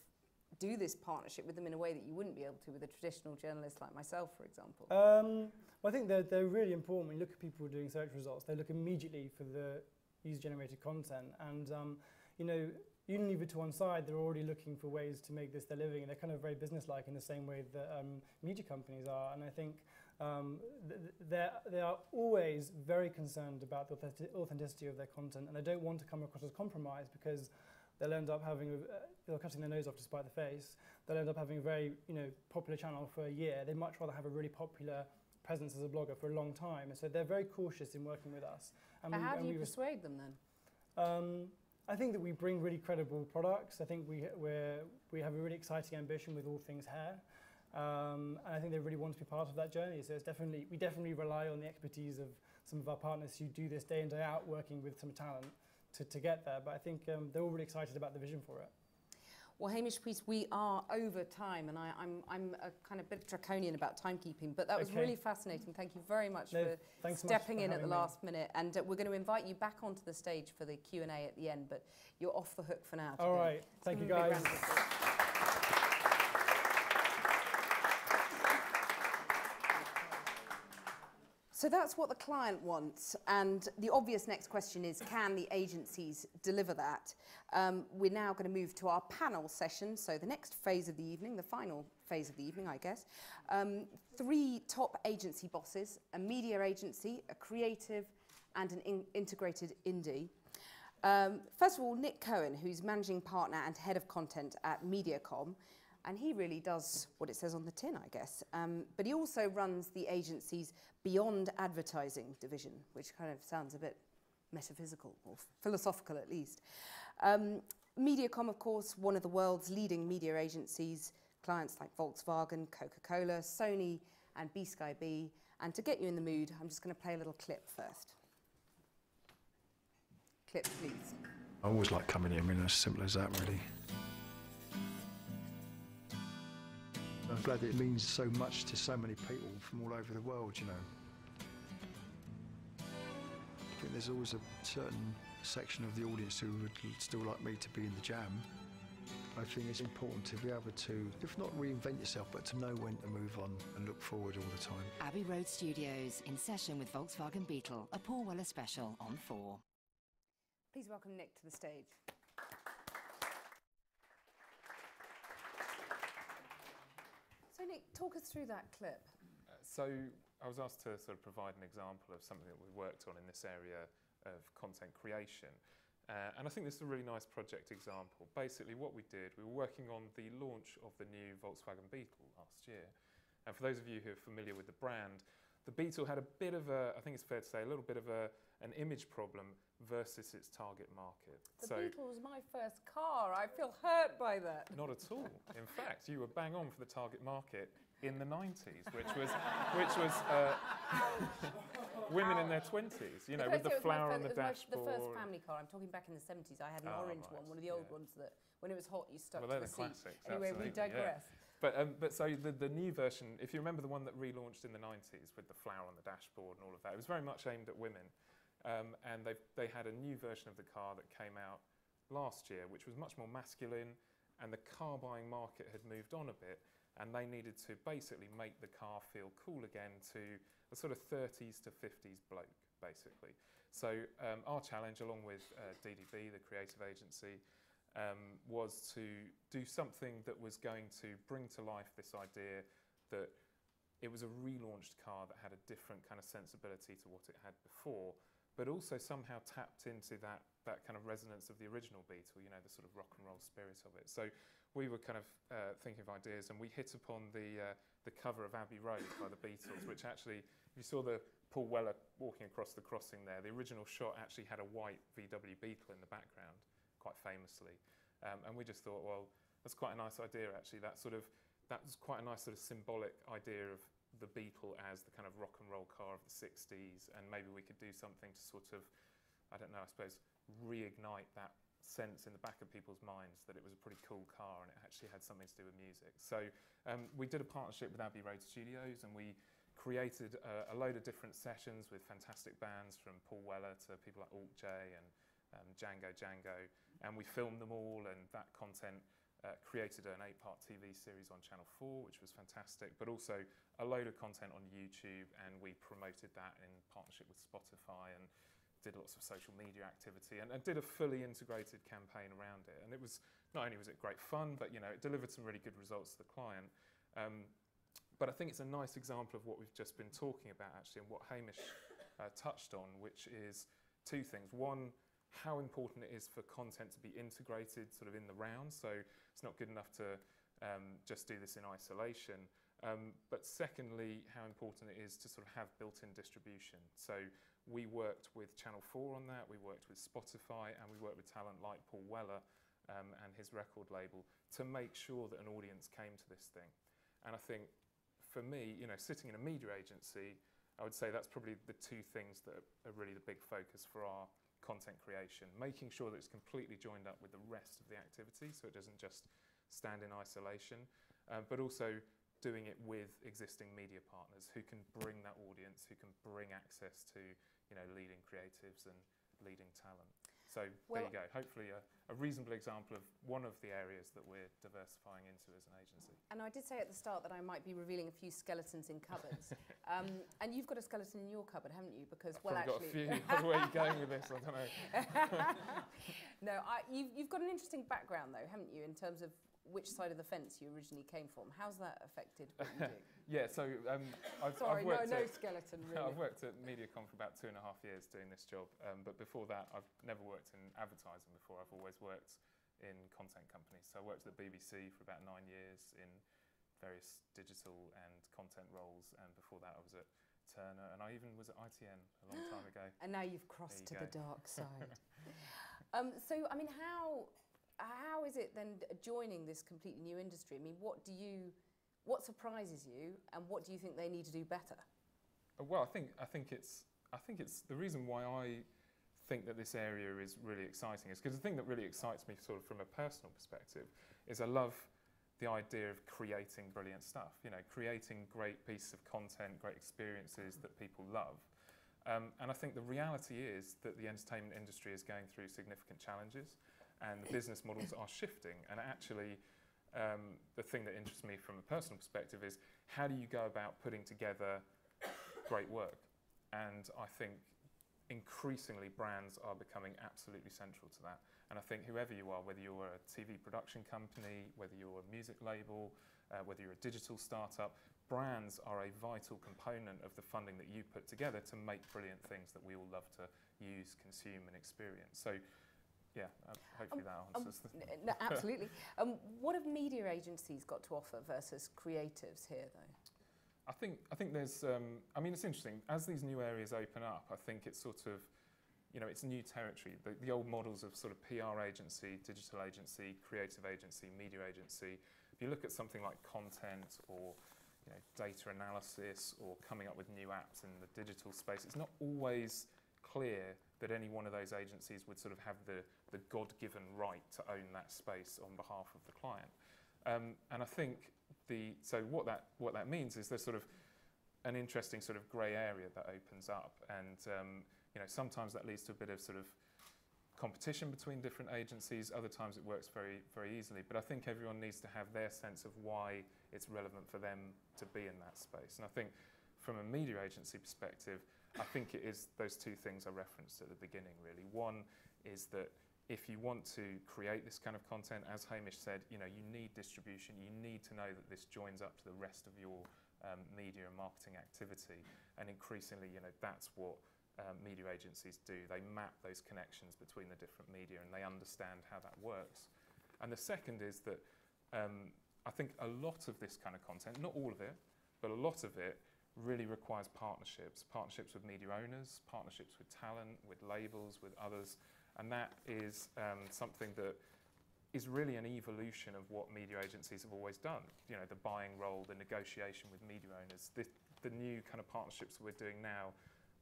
do this partnership with them in a way that you wouldn't be able to with a traditional journalist like myself, for example? Well, I think they're really important. When you look at people doing search results, they look immediately for the user-generated content. And, Unilever to one side, they're already looking for ways to make this their living, and they're kind of very business-like in the same way that media companies are. And I think they are always very concerned about the authenticity of their content, and they don't want to come across as compromised, because they'll end up they're cutting their nose off to spite the face. They'll end up having a very popular channel for a year. They'd much rather have a really popular presence as a blogger for a long time. And so they're very cautious in working with us. And how do you persuade them then? I think that we bring really credible products. I think we have a really exciting ambition with all things hair. And I think they really want to be part of that journey. So we definitely rely on the expertise of some of our partners who do this day in, day out, working with some talent to get there. But I think they're all really excited about the vision for it. Well, Hamish Priest, we are over time, and I'm a kind of bit draconian about timekeeping, but that was really fascinating. Thank you very much for stepping in at the last minute. And we're going to invite you back onto the stage for the Q&A at the end, but you're off the hook for now. All right. Thank you, guys. So that's what the client wants, and the obvious next question is, can the agencies deliver that? We're now going to move to our panel session, so the next phase of the evening, the final phase of the evening, I guess. 3 top agency bosses, a media agency, a creative, and an integrated indie. First of all, Nick Cohen, who's managing partner and head of content at MediaCom, and he really does what it says on the tin, I guess. But he also runs the agency's Beyond Advertising division, which kind of sounds a bit metaphysical, or philosophical at least. MediaCom, of course, one of the world's leading media agencies, clients like Volkswagen, Coca-Cola, Sony, and B-Sky B. And to get you in the mood, I'm just going to play a little clip first. Clip, please. I always like coming here, I mean, as simple as that, really. I'm glad that it means so much to so many people from all over the world, you know. I think there's always a certain section of the audience who would still like me to be in the jam. I think it's important to be able to, if not reinvent yourself, but to know when to move on and look forward all the time. Abbey Road Studios, in session with Volkswagen Beetle, a Paul Weller special on 4. Please welcome Nick to the stage. So Nick, talk us through that clip. So I was asked to sort of provide an example of something that we worked on in this area of content creation. And I think this is a really nice project example. Basically what we did, we were working on the launch of the new Volkswagen Beetle last year. And for those of you who are familiar with the brand, the Beetle had a bit of a, I think it's fair to say, a little bit of an image problem versus its target market. The Beetle was my first car. I feel hurt by that. Not at all. In fact, you were bang on for the target market in the 90s, which was women in their 20s, you know, with the flower on the dashboard. The first family car. I'm talking back in the 70s. I had an orange one of the old ones that, when it was hot, you stuck to the seat. Classics, anyway, we digress. Yeah. But so the new version, if you remember the one that relaunched in the 90s with the flower on the dashboard and all of that, it was very much aimed at women. And they had a new version of the car that came out last year, which was much more masculine, and the car buying market had moved on a bit, and they needed to basically make the car feel cool again to a sort of 30s to 50s bloke, basically. So our challenge, along with DDB, the creative agency, was to do something that was going to bring to life this idea that it was a relaunched car that had a different kind of sensibility to what it had before, but also somehow tapped into that kind of resonance of the original Beetle, you know, the sort of rock and roll spirit of it. So we were kind of thinking of ideas, and we hit upon the cover of Abbey Road by the Beatles, which actually, if you saw the Paul Weller walking across the crossing there, the original shot actually had a white VW Beetle in the background, quite famously. And we just thought, well, that's quite a nice idea, actually. That was quite a nice sort of symbolic idea of the Beetle as the kind of rock and roll car of the 60s, and maybe we could do something to sort of, I don't know, I suppose, reignite that sense in the back of people's minds that it was a pretty cool car and it actually had something to do with music. So we did a partnership with Abbey Road Studios, and we created a load of different sessions with fantastic bands, from Paul Weller to people like Alt J and Django, and we filmed them all, and that content created an 8-part TV series on Channel 4, which was fantastic, but also a load of content on YouTube, and we promoted that in partnership with Spotify and did lots of social media activity, and did a fully integrated campaign around it. And it was, not only was it great fun, but you know, it delivered some really good results to the client. But I think it's a nice example of what we've just been talking about, actually, and what Hamish touched on, which is 2 things. One, how important it is for content to be integrated sort of in the round. So it's not good enough to just do this in isolation. But secondly, how important it is to sort of have built-in distribution. So we worked with Channel 4 on that, we worked with Spotify, and we worked with talent like Paul Weller and his record label to make sure that an audience came to this thing. And I think for me, you know, sitting in a media agency, I would say that's probably the two things that are really the big focus for our content creation, making sure that it's completely joined up with the rest of the activity so it doesn't just stand in isolation, but also doing it with existing media partners who can bring that audience, who can bring access to, you know, leading creatives and leading talent. So there you go, hopefully a reasonable example of one of the areas that we're diversifying into as an agency. And I did say at the start that I might be revealing a few skeletons in cupboards. And you've got a skeleton in your cupboard, haven't you? Because, I've got a few. Where are you going with this? I don't know. No, you've got an interesting background though, haven't you, in terms of which side of the fence you originally came from. How's that affected what you do? Yeah, so I've worked no skeleton really. I've worked at MediaCom for about 2.5 years doing this job, but before that I've never worked in advertising before. I've always worked in content companies. So I worked at the BBC for about 9 years in various digital and content roles, and before that I was at Turner, and I even was at ITN a long time ago. And now you've crossed to the dark side. So, I mean, how is it then joining this completely new industry? I mean, what surprises you, and what do you think they need to do better? Well, I think it's the reason why I think that this area is really exciting is because the thing that really excites me, sort of from a personal perspective, is I love the idea of creating brilliant stuff. You know, creating great pieces of content, great experiences that people love. And I think the reality is that the entertainment industry is going through significant challenges, and the business models are shifting. And actually, the thing that interests me from a personal perspective is how do you go about putting together great work? And I think increasingly brands are becoming absolutely central to that. And I think whoever you are, whether you're a TV production company, whether you're a music label, whether you're a digital startup, brands are a vital component of the funding that you put together to make brilliant things that we all love to use, consume and experience. So yeah, hopefully that answers. No, absolutely. What have media agencies got to offer versus creatives here, though? I think there's. I mean, it's interesting as these new areas open up. I think it's sort of, you know, it's new territory. The old models of sort of PR agency, digital agency, creative agency, media agency. If you look at something like content or, you know, data analysis or coming up with new apps in the digital space, it's not always clear that any one of those agencies would sort of have the God-given right to own that space on behalf of the client. And I think so what that means is there's sort of an interesting sort of grey area that opens up, and you know, sometimes that leads to a bit of sort of competition between different agencies. Other times it works very, very easily. But I think everyone needs to have their sense of why it's relevant for them to be in that space. And I think from a media agency perspective, I think it is those two things I referenced at the beginning, really. One is that if you want to create this kind of content, as Hamish said, you know, you need distribution. You need to know that this joins up to the rest of your media and marketing activity. And increasingly, you know, that's what media agencies do. They map those connections between the different media and they understand how that works. And the second is that I think a lot of this kind of content, not all of it, but a lot of it really requires partnerships with media owners, partnerships with talent, with labels, with others. And that is something that is really an evolution of what media agencies have always done. You know, the buying role, the negotiation with media owners, the new kind of partnerships that we're doing now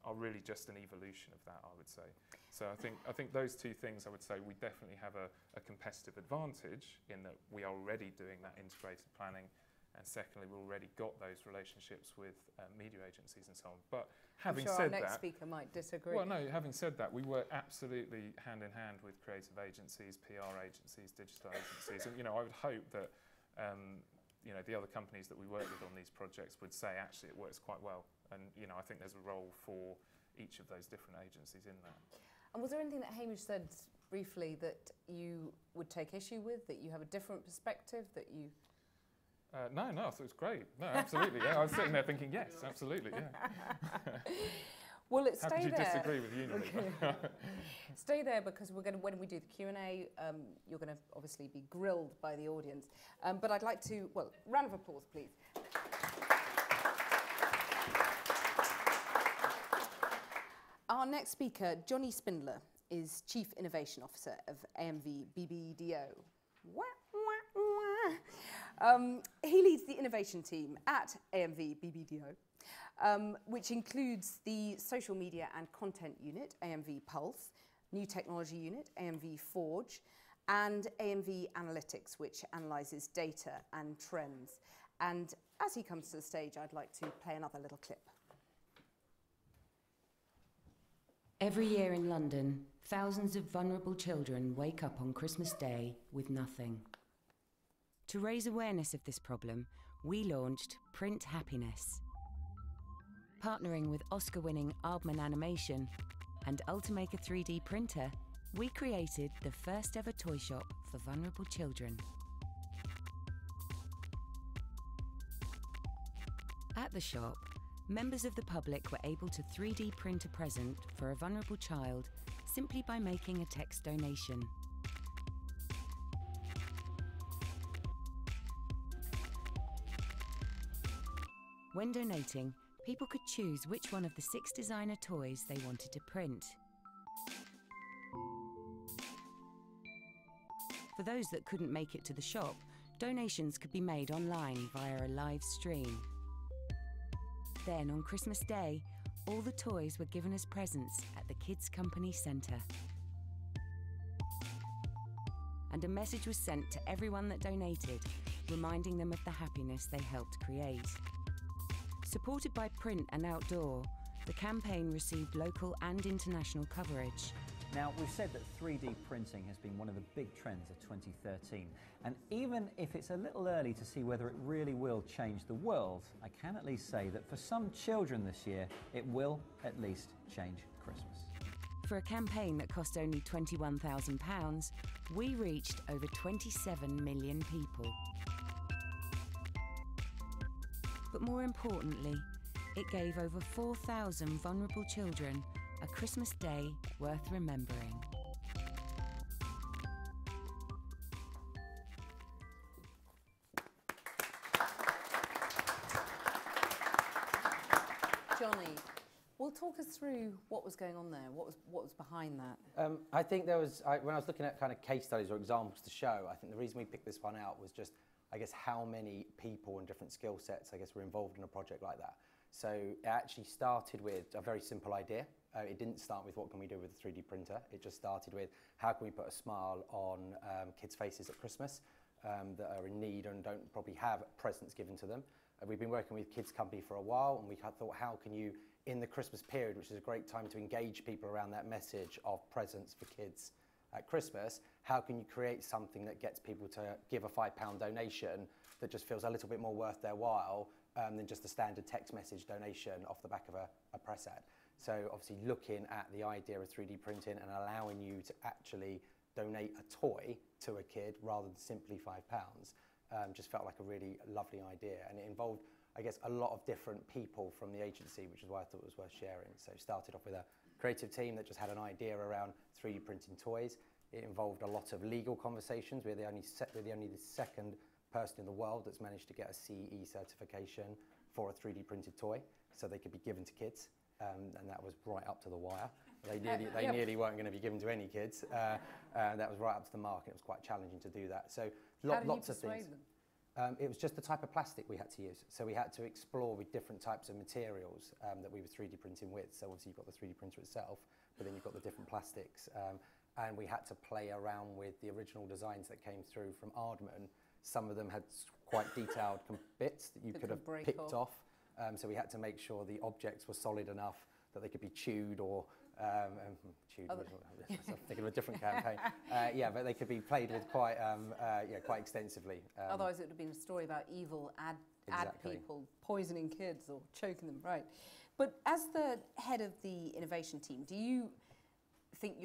are really just an evolution of that, I would say. So I think those two things, I would say, we definitely have a competitive advantage in that we are already doing that integrated planning. And secondly, we've already got those relationships with media agencies and so on. But having said that, our next speaker might disagree. Well, no, having said that, we work absolutely hand in hand with creative agencies, PR agencies, digital agencies. And, you know, I would hope that, you know, the other companies that we work with on these projects would say, actually, it works quite well. And, you know, I think there's a role for each of those different agencies in that. And was there anything that Hamish said briefly that you would take issue with, that you have a different perspective, that you... No, I thought it was great. No, absolutely. Yeah, I was sitting there thinking, yes, absolutely, yeah. Well, stay there. How could you disagree with Unilever? Stay there, because we're going to, when we do the Q&A, you're going to obviously be grilled by the audience. But I'd like to, well, round of applause, please. next speaker, Jonny Spindler, is Chief Innovation Officer of AMV BBDO. Wah, wah, wah. He leads the innovation team at AMV BBDO, which includes the social media and content unit, AMV Pulse, new technology unit, AMV Forge, and AMV Analytics, which analyses data and trends. And as he comes to the stage, I'd like to play another little clip. Every year in London, thousands of vulnerable children wake up on Christmas Day with nothing. To raise awareness of this problem, we launched Print Happiness. Partnering with Oscar-winning Aardman Animation and Ultimaker 3D printer, we created the first ever toy shop for vulnerable children. At the shop, members of the public were able to 3D print a present for a vulnerable child simply by making a text donation. When donating, people could choose which one of the 6 designer toys they wanted to print. For those that couldn't make it to the shop, donations could be made online via a live stream. Then, on Christmas Day, all the toys were given as presents at the Kids Company Centre. And a message was sent to everyone that donated, reminding them of the happiness they helped create. Supported by Print and Outdoor, the campaign received local and international coverage. Now, we've said that 3D printing has been one of the big trends of 2013, and even if it's a little early to see whether it really will change the world, I can at least say that for some children this year, it will at least change Christmas. For a campaign that cost only £21,000, we reached over 27 million people. But more importantly, it gave over 4,000 vulnerable children a Christmas Day worth remembering. Jonny, well, talk us through what was going on there. What was behind that? I think there was, when I was looking at kind of case studies or examples to show, I think the reason we picked this one out was just, I guess, how many people and different skill sets, I guess, were involved in a project like that. So it actually started with a very simple idea. It didn't start with what can we do with a 3D printer. It just started with how can we put a smile on kids' faces at Christmas that are in need and don't probably have presents given to them. We've been working with Kids Company for a while, and we thought, how can you, in the Christmas period, which is a great time to engage people around that message of presents for kids at Christmas, how can you create something that gets people to give a £5 donation that just feels a little bit more worth their while than just a standard text message donation off the back of a press ad. So obviously looking at the idea of 3D printing and allowing you to actually donate a toy to a kid rather than simply £5 just felt like a really lovely idea. And it involved, I guess, a lot of different people from the agency, which is why I thought it was worth sharing. So started off with a creative team that just had an idea around 3D printing toys. It involved a lot of legal conversations. We're the only the second person in the world that's managed to get a CE certification for a 3D printed toy, so they could be given to kids. And that was right up to the wire. They nearly weren't going to be given to any kids. That was right up to the mark, and it was quite challenging to do that. So lots of things. It was just the type of plastic we had to use. So we had to explore with different types of materials that we were 3D printing with. So obviously you've got the 3D printer itself, but then you've got the different plastics. And we had to play around with the original designs that came through from Aardman. Some of them had quite detailed bits that you could have picked off. So we had to make sure the objects were solid enough that they could be chewed or chewed. I'm thinking of a different campaign. But they could be played with quite extensively. Otherwise, it would have been a story about evil ad people poisoning kids or choking them, right? But as the head of the innovation team, do you think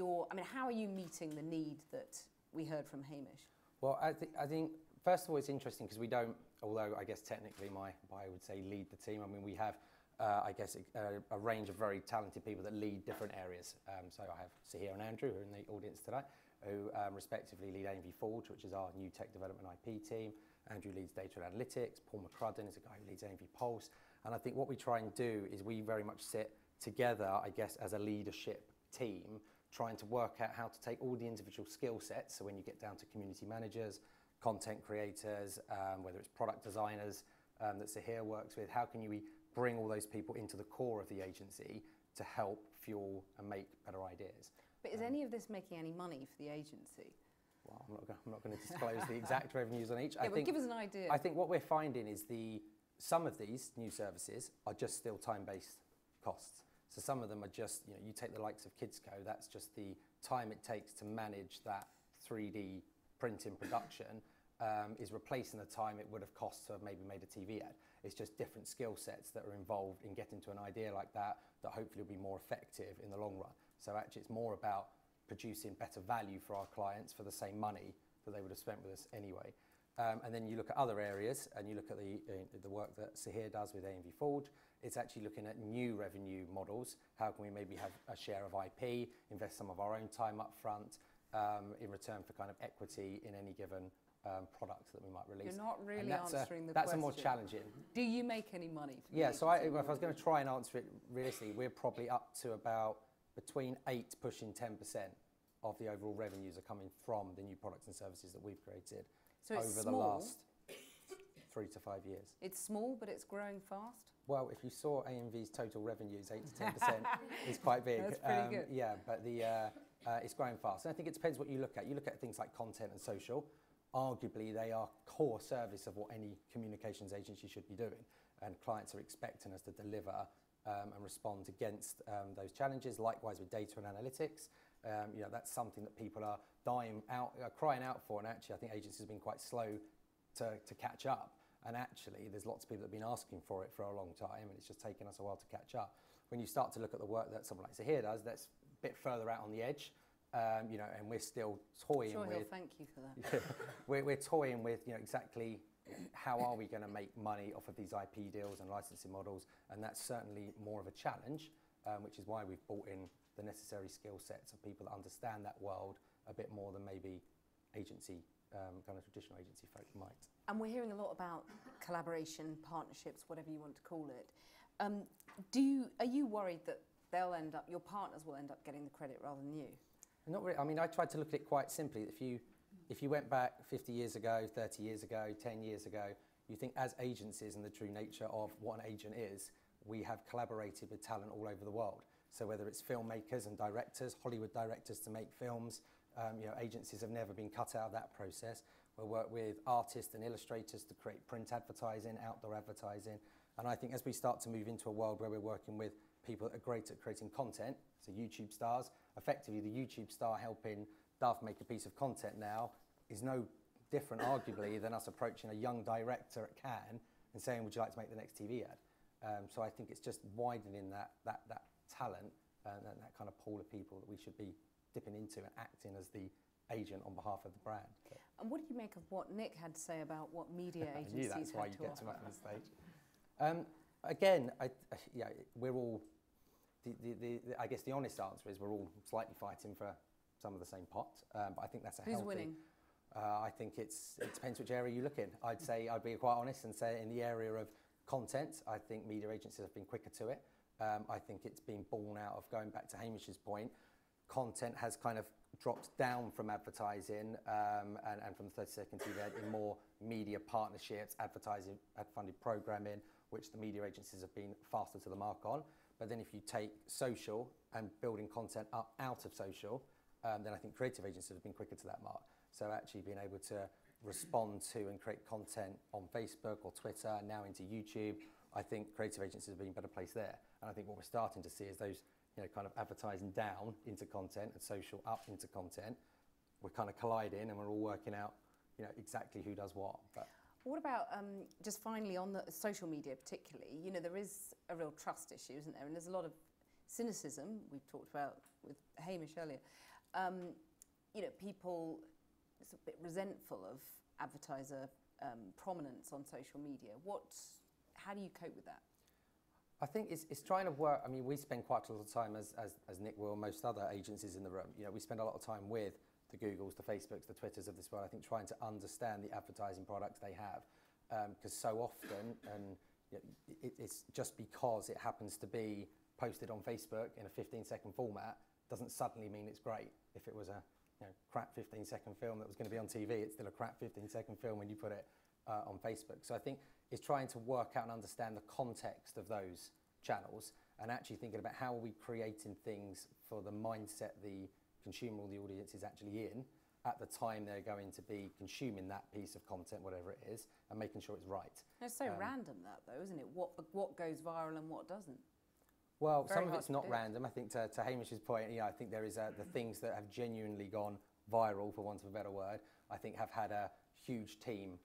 how are you meeting the need that we heard from Hamish? Well, I think first of all, it's interesting because we don't, although I guess technically I would say lead the team. I mean, we have, a range of very talented people that lead different areas. So I have Sahir and Andrew, who are in the audience tonight, who respectively lead AMV Forge, which is our new tech development IP team. Andrew leads data and analytics. Paul McCrudden is a guy who leads AMV Pulse. And I think what we try and do is we very much sit together, I guess, as a leadership team, trying to work out how to take all the individual skill sets. So when you get down to community managers, content creators, whether it's product designers that Sahir works with, how can you bring all those people into the core of the agency to help fuel and make better ideas? But is any of this making any money for the agency? Well, I'm not going to disclose the exact revenues on each. Yeah, but give us an idea. I think what we're finding is some of these new services are just still time-based costs. So some of them are just, you take the likes of Kidsco, that's just the time it takes to manage that 3D printing production is replacing the time it would have cost to have maybe made a TV ad. It's just different skill sets that are involved in getting to an idea like that hopefully will be more effective in the long run. So actually it's more about producing better value for our clients for the same money that they would have spent with us anyway. And then you look at other areas, and you look at the work that Sahir does with AMV Forge. It's actually looking at new revenue models. How can we maybe have a share of IP, invest some of our own time up front in return for kind of equity in any given product that we might release. You're not really answering the question. That's a more challenging. Do you make any money? Yeah, so if I was going to try and answer it realistically, we're probably up to about between 8 pushing 10% of the overall revenues are coming from the new products and services that we've created over the last 3 to 5 years. It's small, but it's growing fast? Well, if you saw AMV's total revenues, 8 to 10% is quite big. That's pretty good. Yeah, but it's growing fast. And I think it depends what you look at. You look at things like content and social. Arguably, they are core service of what any communications agency should be doing. And clients are expecting us to deliver and respond against those challenges. Likewise with data and analytics. That's something that people are crying out for. And actually, I think agencies have been quite slow to catch up. And actually, there's lots of people that have been asking for it for a long time, and it's just taken us a while to catch up. When you start to look at the work that someone like Sahir does, that's a bit further out on the edge, and we're still toying with... I'm sure he'll thank you for that. we're toying with, exactly how are we going to make money off of these IP deals and licensing models, and that's certainly more of a challenge, which is why we've brought in the necessary skill sets of people that understand that world a bit more than maybe agency, kind of traditional agency folk might. And we're hearing a lot about collaboration, partnerships, whatever you want to call it. Are you worried that your partners will end up getting the credit rather than you? Not really. I mean, I tried to look at it quite simply. If you went back 50 years ago, 30 years ago, 10 years ago, you think as agencies and the true nature of what an agent is, we have collaborated with talent all over the world. So whether it's filmmakers and directors, Hollywood directors to make films, agencies have never been cut out of that process. We'll work with artists and illustrators to create print advertising, outdoor advertising. And I think as we start to move into a world where we're working with people that are great at creating content, so YouTube stars, effectively the YouTube star helping Dove make a piece of content now is no different, arguably, than us approaching a young director at Cannes and saying, would you like to make the next TV ad? So I think it's just widening that talent and that kind of pool of people that we should be dipping into and acting as the agent on behalf of the brand. And what do you make of what Nick had to say about what media agencies I knew that's why you get to him up on the stage. Again, we're all, I guess the honest answer is we're all slightly fighting for some of the same pot, but I think that's a healthy... Who's winning? I think it depends which area you look in. I'd be quite honest and say in the area of content, I think media agencies have been quicker to it. I think it's been born out of, going back to Hamish's point, content has kind of dropped down from advertising and from the 30-second TV ad in more media partnerships, advertising, ad-funded programming, which the media agencies have been faster to the mark on. But then if you take social and building content up out of social, then I think creative agencies have been quicker to that mark. So actually being able to respond to and create content on Facebook or Twitter and now into YouTube, I think creative agencies have been better placed there. And I think what we're starting to see is those kind of advertising down into content and social up into content. We're kind of colliding and we're all working out, exactly who does what. But what about, just finally on the social media particularly, there is a real trust issue, isn't there? And there's a lot of cynicism, we've talked about with Hamish earlier. People are a bit resentful of advertiser prominence on social media. How do you cope with that? I think it's trying to work. I mean, we spend quite a lot of time, as Nick will, and most other agencies in the room. We spend a lot of time with the Googles, the Facebooks, the Twitters of this world. I think trying to understand the advertising products they have, because so often, and it's just because it happens to be posted on Facebook in a 15-second format doesn't suddenly mean it's great. If it was a crap 15-second film that was going to be on TV, it's still a crap 15-second film when you put it on Facebook. So I think it's trying to work out and understand the context of those channels and actually thinking about how are we creating things for the mindset the consumer or the audience is actually in at the time they're going to be consuming that piece of content, whatever it is, and making sure it's right. It's so random that though, isn't it? What goes viral and what doesn't? Well, Very some of hard it's to not do. random. I think to Hamish's point, I think there is the things that have genuinely gone viral, for want of a better word, I think have had a huge team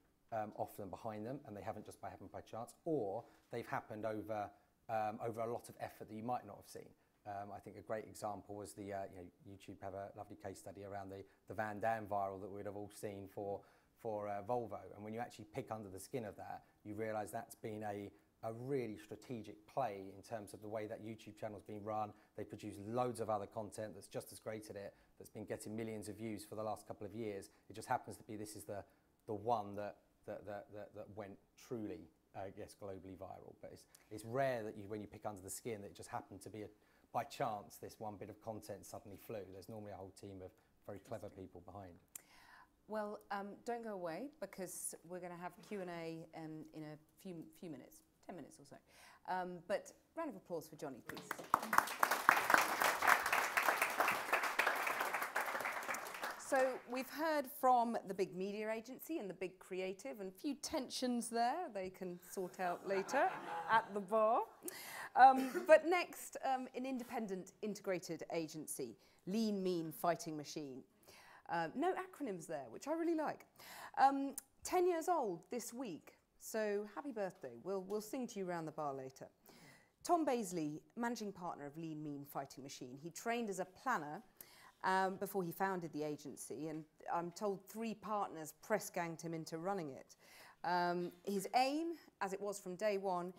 often behind them, and they haven't just happened by chance, or they've happened over a lot of effort that you might not have seen. I think a great example was the YouTube have a lovely case study around the Van Damme viral that we'd have all seen for Volvo, and when you actually pick under the skin of that, you realise that's been a really strategic play in terms of the way that YouTube channel's been run. They produce loads of other content that's just as great at it, that's been getting millions of views for the last couple of years. It just happens to be this is the one that went truly, I guess, globally viral. But it's rare that when you pick under the skin, that it just happened to be by chance this one bit of content suddenly flew. There's normally a whole team of very clever people behind. Well, don't go away because we're going to have Q&A in a few minutes, 10 minutes or so. But round of applause for Jonny, please. So we've heard from the big media agency and the big creative, and a few tensions there they can sort out later at the bar. But next, an independent integrated agency, Lean Mean Fighting Machine. No acronyms there, which I really like. 10 years old this week, so happy birthday. We'll sing to you around the bar later. Tom Bazeley, managing partner of Lean Mean Fighting Machine. He trained as a planner before he founded the agency, and I'm told 3 partners press-ganged him into running it. His aim, as it was from day one,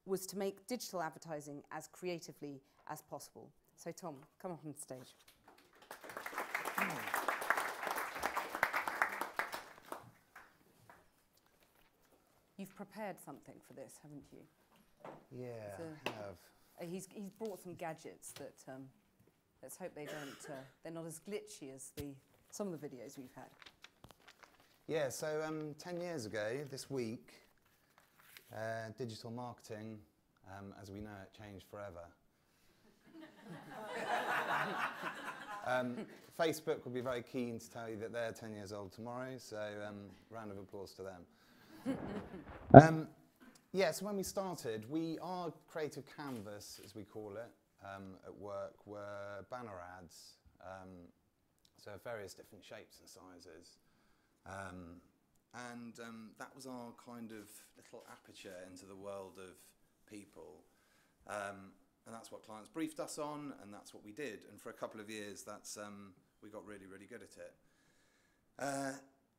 was to make digital advertising as creatively as possible. So Tom, come up on stage. You've prepared something for this, haven't you? Yeah, I have. He's brought some gadgets that let's hope they don't. They're not as glitchy as some of the videos we've had. Yeah, so 10 years ago, this week, digital marketing, as we know it, changed forever. Facebook will be very keen to tell you that they're 10 years old tomorrow, so round of applause to them. Yeah, so when we started, our creative canvas, as we call it, at work, were banner ads, so various different shapes and sizes. And that was our kind of little aperture into the world of people. And that's what clients briefed us on, and that's what we did. And for a couple of years, we got really, really good at it.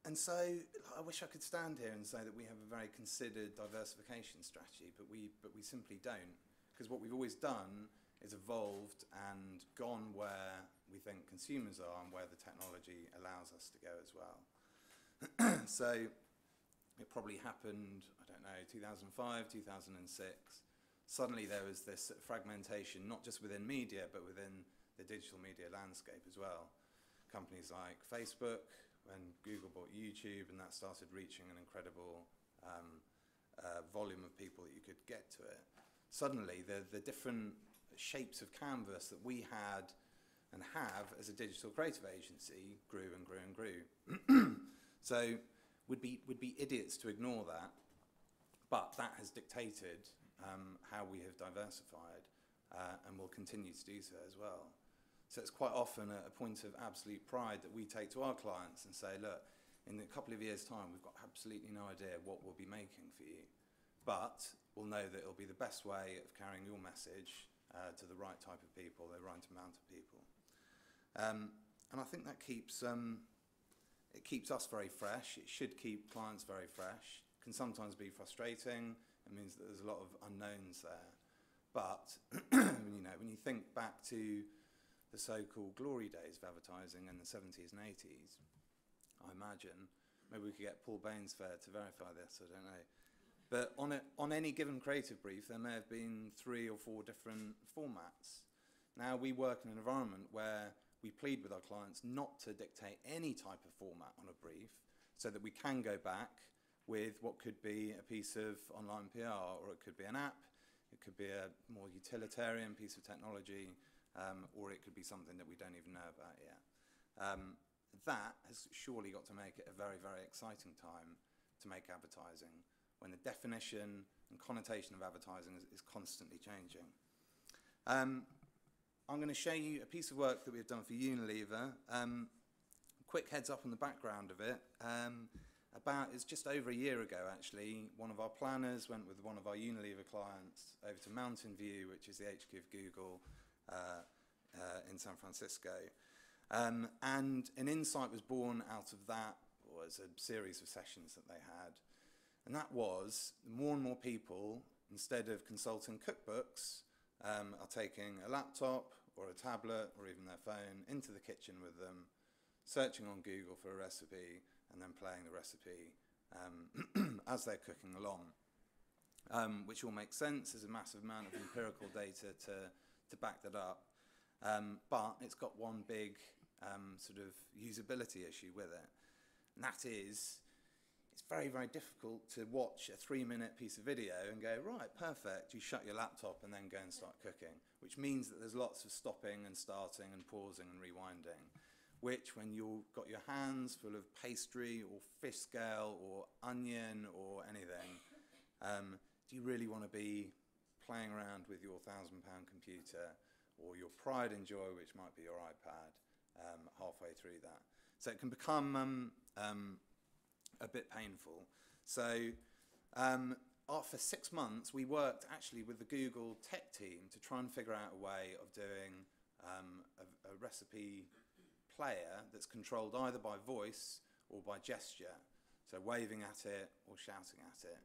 And so I wish I could stand here and say that we have a very considered diversification strategy, but we simply don't. Because what we've always done is evolved and gone where we think consumers are and where the technology allows us to go as well. So it probably happened, I don't know, 2005, 2006. Suddenly there was this fragmentation, not just within media, but within the digital media landscape as well. Companies like Facebook, when Google bought YouTube, and that started reaching an incredible volume of people that you could get to it. Suddenly, the different shapes of canvas that we had and have as a digital creative agency grew and grew and grew. So would be idiots to ignore that, but that has dictated how we have diversified and will continue to do so as well. So it's quite often a point of absolute pride that we take to our clients and say, look, in a couple of years' time, we've got absolutely no idea what we'll be making for you, but we'll know that it'll be the best way of carrying your message to the right type of people, the right amount of people. And I think that keeps us very fresh. It should keep clients very fresh. It can sometimes be frustrating. It means that there's a lot of unknowns there. But when you think back to the so-called glory days of advertising in the 70s and 80s, I imagine, maybe we could get Paul Bainsfair to verify this, I don't know. But on any given creative brief, there may have been 3 or 4 different formats. Now, we work in an environment where we plead with our clients not to dictate any type of format on a brief, so that we can go back with what could be a piece of online PR, or it could be an app, it could be a more utilitarian piece of technology, or it could be something that we don't even know about yet. That has surely got to make it a very, very exciting time to make advertising, when the definition and connotation of advertising is constantly changing. I'm going to show you a piece of work that we've done for Unilever. Quick heads up on the background of it. It's just over a year ago, actually, one of our planners went with one of our Unilever clients over to Mountain View, which is the HQ of Google in San Francisco. And an insight was born out of that, or as a series of sessions that they had. And that was, more and more people, instead of consulting cookbooks, are taking a laptop or a tablet or even their phone into the kitchen with them, searching on Google for a recipe, and then playing the recipe as they're cooking along, which all makes sense. There's a massive amount of empirical data to back that up, but it's got one big sort of usability issue with it, and that is it's very, very difficult to watch a 3-minute piece of video and go, right, perfect, you shut your laptop and then go and start cooking, which means that there's lots of stopping and starting and pausing and rewinding, which when you've got your hands full of pastry or fish scale or onion or anything, do you really want to be playing around with your £1,000 computer or your pride and joy, which might be your iPad, halfway through that? So it can become a bit painful. So for 6 months, we worked actually with the Google tech team to try and figure out a way of doing a recipe player that's controlled either by voice or by gesture, so waving at it or shouting at it.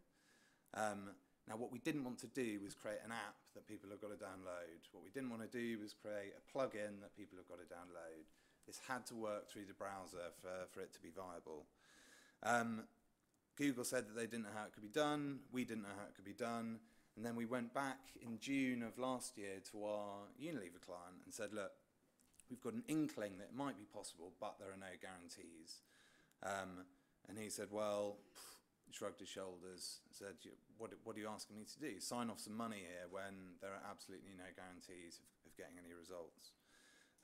Now, what we didn't want to do was create an app that people have got to download. What we didn't want to do was create a plugin that people have got to download. This had to work through the browser for it to be viable. Google said that they didn't know how it could be done. We didn't know how it could be done. And then we went back in June of last year to our Unilever client and said, look, we've got an inkling that it might be possible, but there are no guarantees. And he said, well, shrugged his shoulders, said, what are you asking me to do? Sign off some money here when there are absolutely no guarantees of getting any results.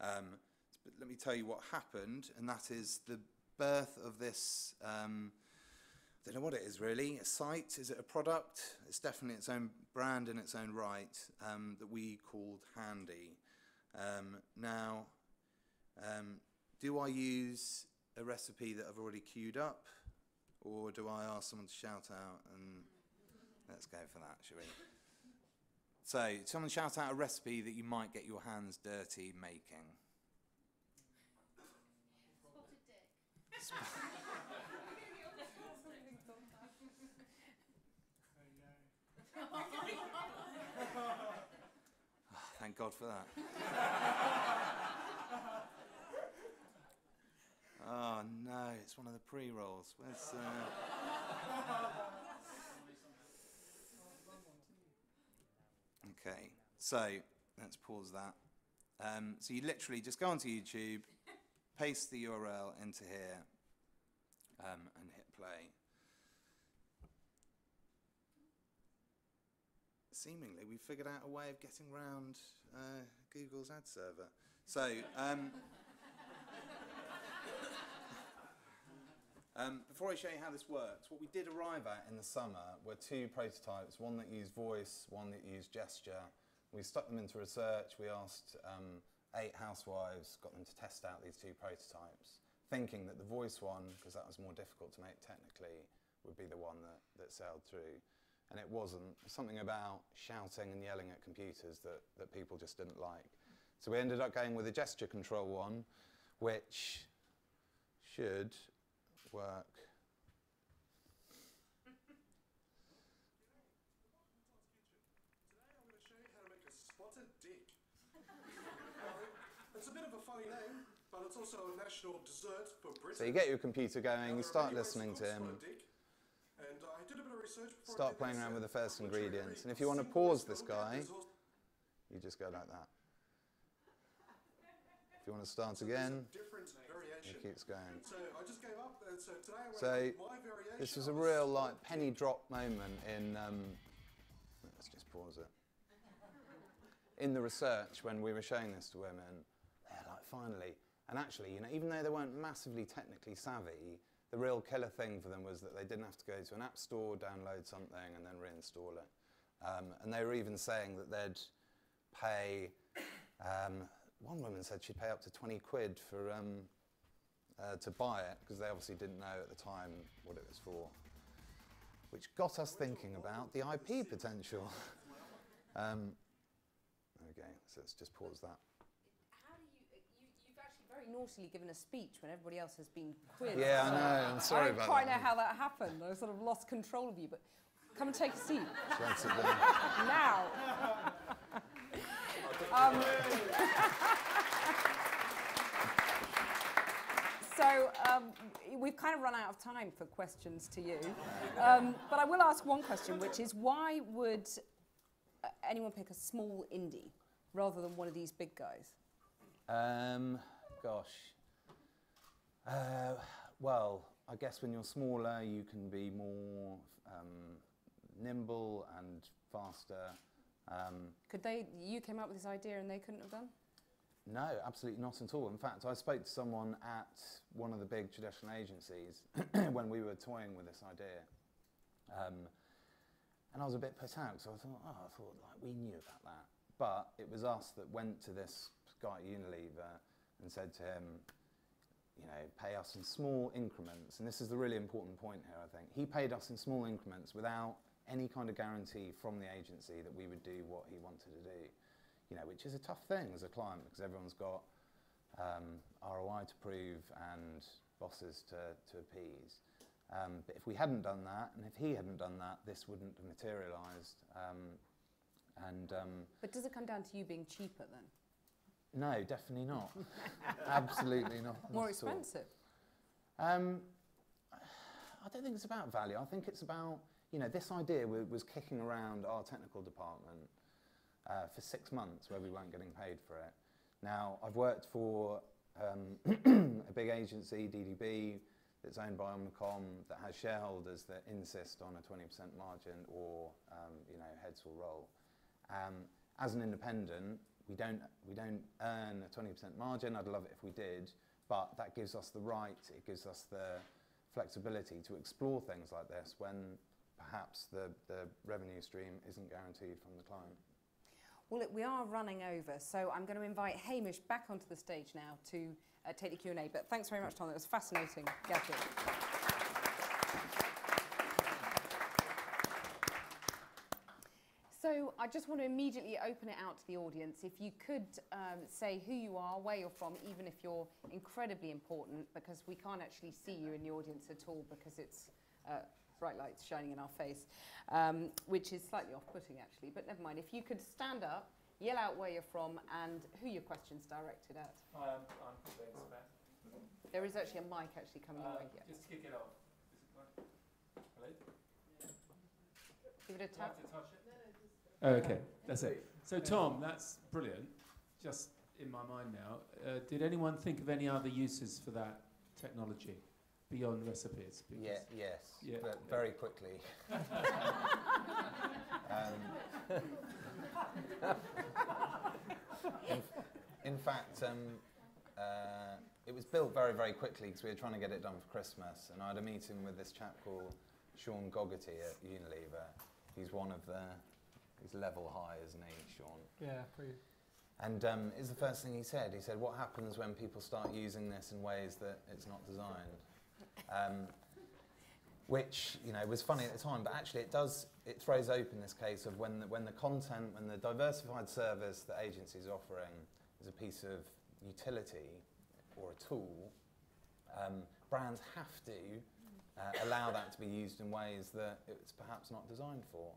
But let me tell you what happened, and that is the birth of this, I don't know what it is really, a site, is it a product? It's definitely its own brand in its own right, that we called Handy. Now, do I use a recipe that I've already queued up, or do I ask someone to shout out? And let's go for that, shall we? So, someone shout out a recipe that you might get your hands dirty making. Spotted dick. Oh, thank God for that. Oh no, it's one of the pre-rolls. Where's, Okay, so let's pause that. So you literally just go onto YouTube, paste the URL into here, and hit play. Seemingly, we've figured out a way of getting around Google's ad server. So, before I show you how this works, what we did arrive at in the summer were 2 prototypes, one that used voice, one that used gesture. We stuck them into research. We asked 8 housewives, got them to test out these 2 prototypes, thinking that the voice one, because that was more difficult to make technically, would be the one that sailed through. And it wasn't. Something about shouting and yelling at computers that people just didn't like. So we ended up going with a gesture control one, which should work. Today I'm going to show you how to make a spotted dick. It's a bit of a funny name, but it's also a national dessert for Britain. So you get your computer going, you start listening to him. And I did a bit of research before start playing around with the first ingredients. And if you want to pause this guy, you just go like that. If you want to start again, it keeps going. So I just gave up. So today I went So with my variation. this was a real like penny drop moment in, let's just pause it. In the research when we were showing this to women, they're like, finally. And actually, you know, even though they weren't massively technically savvy, the real killer thing for them was that they didn't have to go to an app store, download something, and then reinstall it. And they were even saying that they'd pay, one woman said she'd pay up to 20 quid for, to buy it, because they obviously didn't know at the time what it was for. Which got us thinking about the IP potential. Okay, so let's just pause that. How do you've actually very naughtily given a speech when everybody else has been quizzed. Yeah, I know, I'm sorry about that. I don't quite know how that happened. I sort of lost control of you, but come and take a seat. Shall I sit down? Now. So we've kind of run out of time for questions to you. But I will ask one question, which is why would anyone pick a small indie rather than one of these big guys? Well, I guess when you're smaller, you can be more nimble and faster. You came up with this idea and they couldn't have done? No, absolutely not at all. In fact, I spoke to someone at one of the big traditional agencies when we were toying with this idea. And I was a bit put out, so I thought like we knew about that. But it was us that went to this guy at Unilever and said to him, you know, pay us in small increments. And this is the really important point here, I think. He paid us in small increments without any kind of guarantee from the agency that we would do what he wanted to do. You know, which is a tough thing as a client because everyone's got ROI to prove and bosses to appease. But if we hadn't done that, and if he hadn't done that, this wouldn't have materialised. But does it come down to you being cheaper then? No, definitely not. Absolutely not. More expensive? I don't think it's about value. I think it's about, you know, this idea was kicking around our technical department for 6 months where we weren't getting paid for it. Now, I've worked for a big agency, DDB, that's owned by MediaCom, that has shareholders that insist on a 20% margin or, you know, heads will roll. As an independent, we don't earn a 20% margin. I'd love it if we did, but that gives us the right, it gives us the flexibility to explore things like this when perhaps the revenue stream isn't guaranteed from the client. Well, we are running over, so I'm going to invite Hamish back onto the stage now to take the Q&A. But thanks very much, Tom. That was fascinating. Gadget. So I just want to immediately open it out to the audience. If you could say who you are, where you're from, even if you're incredibly important, because we can't actually see you in the audience at all because it's bright lights shining in our face, which is slightly off-putting actually, but never mind. If you could stand up, yell out where you're from and who your question's directed at. I'm James Beck. There is actually a mic actually coming your way. Yeah. Just to kick it off. Is it working? Hello? Give it a tap. Touch it? Oh, okay, that's it. So Tom, that's brilliant. Just in my mind now, did anyone think of any other uses for that technology? Beyond recipes? Yes, yeah. But very quickly. In fact, it was built very, very quickly because we were trying to get it done for Christmas, and I had a meeting with this chap called Sean Goggerty at Unilever. He's one of he's level high, isn't he, Sean? Yeah, pretty. And it's the first thing he said. He said, what happens when people start using this in ways that it's not designed? Which, you know, was funny at the time, but actually it throws open this case of when the diversified service that agencies are offering is a piece of utility or a tool, brands have to allow that to be used in ways that it's perhaps not designed for.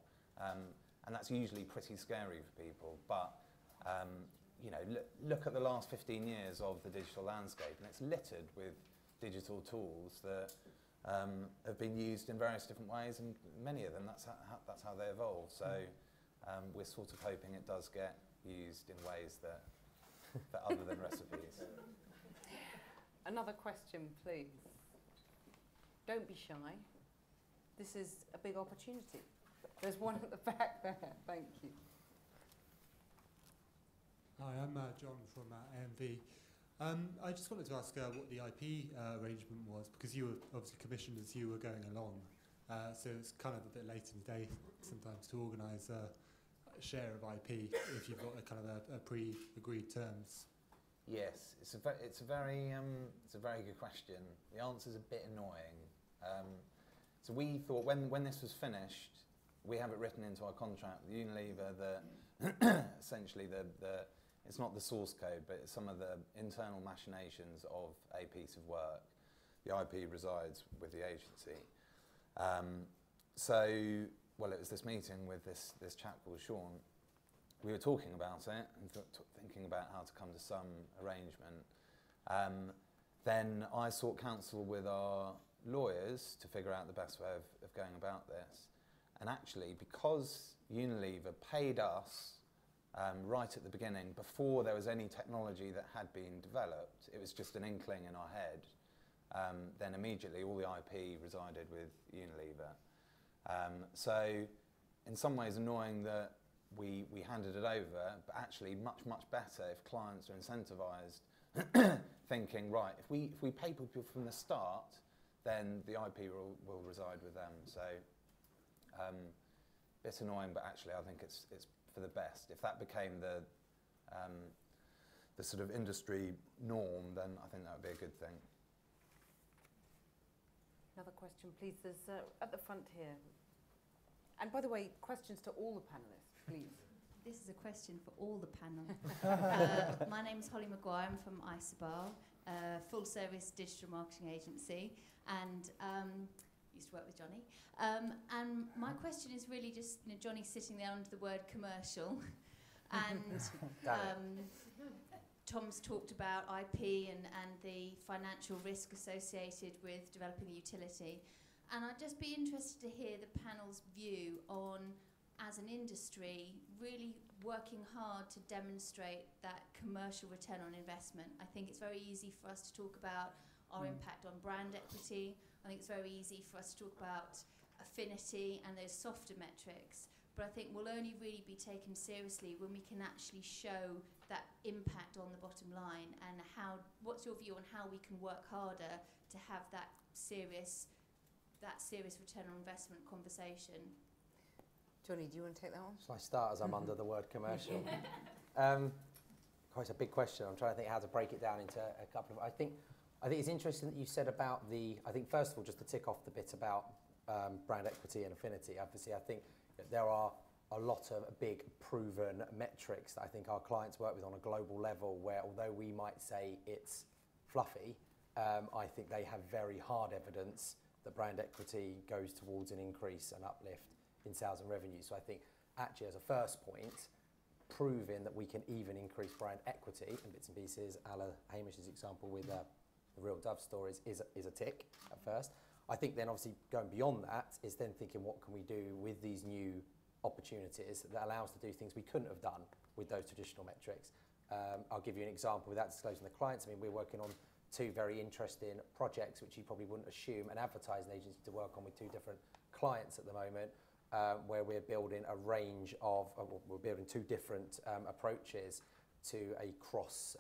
And that's usually pretty scary for people, but you know, look at the last 15 years of the digital landscape, and it's littered with digital tools that have been used in various different ways, and many of them, that's how they evolve. So we're sort of hoping it does get used in ways that other than recipes. Another question, please. Don't be shy. This is a big opportunity. There's one at the back there. Thank you. Hi, I'm John from AMV. I just wanted to ask what the IP arrangement was, because you were obviously commissioned as you were going along. So it's kind of a bit late in the day sometimes to organise a share of IP if you've got a kind of a pre-agreed terms. Yes, it's a very good question. The answer's a bit annoying. So we thought when this was finished, we have it written into our contract with Unilever that essentially it's not the source code, but it's some of the internal machinations of a piece of work. The IP resides with the agency. Well, it was this meeting with this chap called Sean. We were talking about it and thinking about how to come to some arrangement. Then I sought counsel with our lawyers to figure out the best way of going about this. And actually, because Unilever paid us right at the beginning, before there was any technology that had been developed, it was just an inkling in our head, then immediately all the IP resided with Unilever. So in some ways annoying that we handed it over, but actually much better if clients are incentivized thinking, right, if we pay people from the start, then the IP will reside with them. So bit annoying, but actually I think it's for the best. If that became the sort of industry norm, then I think that would be a good thing. Another question, please. There's at the front here. And by the way, questions to all the panellists, please. This is a question for all the panel. My name is Holly Maguire. I'm from Isobar, a full-service digital marketing agency, and used to work with Jonny. And my question is really just, Jonny's sitting there under the word commercial, and Tom's talked about IP and the financial risk associated with developing the utility. And I'd just be interested to hear the panel's view on, as an industry, really working hard to demonstrate that commercial return on investment. I think it's very easy for us to talk about our impact on brand equity. I think it's very easy for us to talk about affinity and those softer metrics. But I think we'll only really be taken seriously when we can actually show that impact on the bottom line, and what's your view on how we can work harder to have that serious return on investment conversation? Jonny, do you want to take that one? Shall I start as I'm under the word commercial? Quite a big question. I'm trying to think how to break it down into a couple of... I think it's interesting that you said about I think first of all, just to tick off the bit about brand equity and affinity. Obviously, I think there are a lot of big proven metrics that I think our clients work with on a global level, where although we might say it's fluffy, I think they have very hard evidence that brand equity goes towards an increase and uplift in sales and revenue. So I think actually as a first point, proving that we can even increase brand equity in bits and pieces, a la Hamish's example with the Real Dove stories, is a tick at first. I think then obviously going beyond that is then thinking what can we do with these new opportunities that allow us to do things we couldn't have done with those traditional metrics. I'll give you an example without disclosing the clients. I mean, we're working on two very interesting projects which you probably wouldn't assume an advertising agency to work on with two different clients at the moment, where we're building a range of, we're building two different approaches to a cross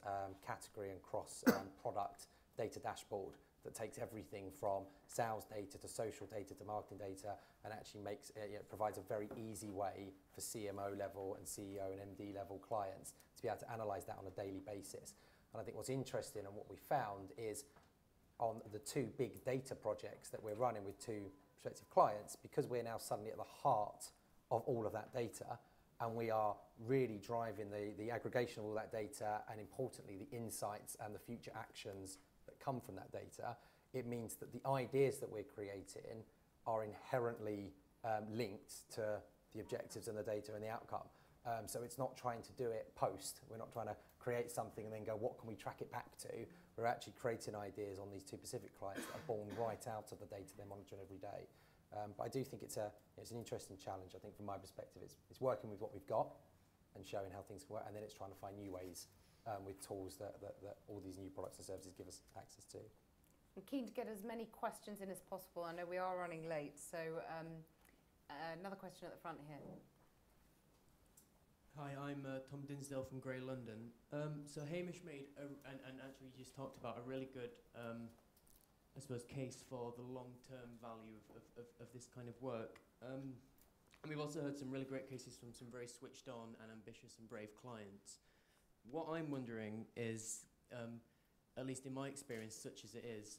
category and cross product data dashboard that takes everything from sales data to social data to marketing data, and actually provides a very easy way for CMO level and CEO and MD level clients to be able to analyse that on a daily basis. And I think what's interesting and what we found is on the two big data projects that we're running with two prospective clients, because we're now suddenly at the heart of all of that data, and we are really driving the aggregation of all that data, and importantly the insights and the future actions that come from that data, it means that the ideas that we're creating are inherently linked to the objectives and the data and the outcome. So it's not trying to do it post. We're not trying to create something and then go, what can we track it back to? we're actually creating ideas on these two Pacific clients that are born right out of the data they're monitoring every day. But I do think it's an interesting challenge. I think from my perspective, it's working with what we've got and showing how things can work, and then it's trying to find new ways with tools that all these new products and services give us access to. I'm keen to get as many questions in as possible. I know we are running late, so another question at the front here. Hi, I'm Tom Dinsdale from Grey London. So Hamish made, and actually just talked about a really good, I suppose, case for the long-term value of this kind of work. And we've also heard some really great cases from some very switched on and ambitious and brave clients. What I'm wondering is, at least in my experience, such as it is,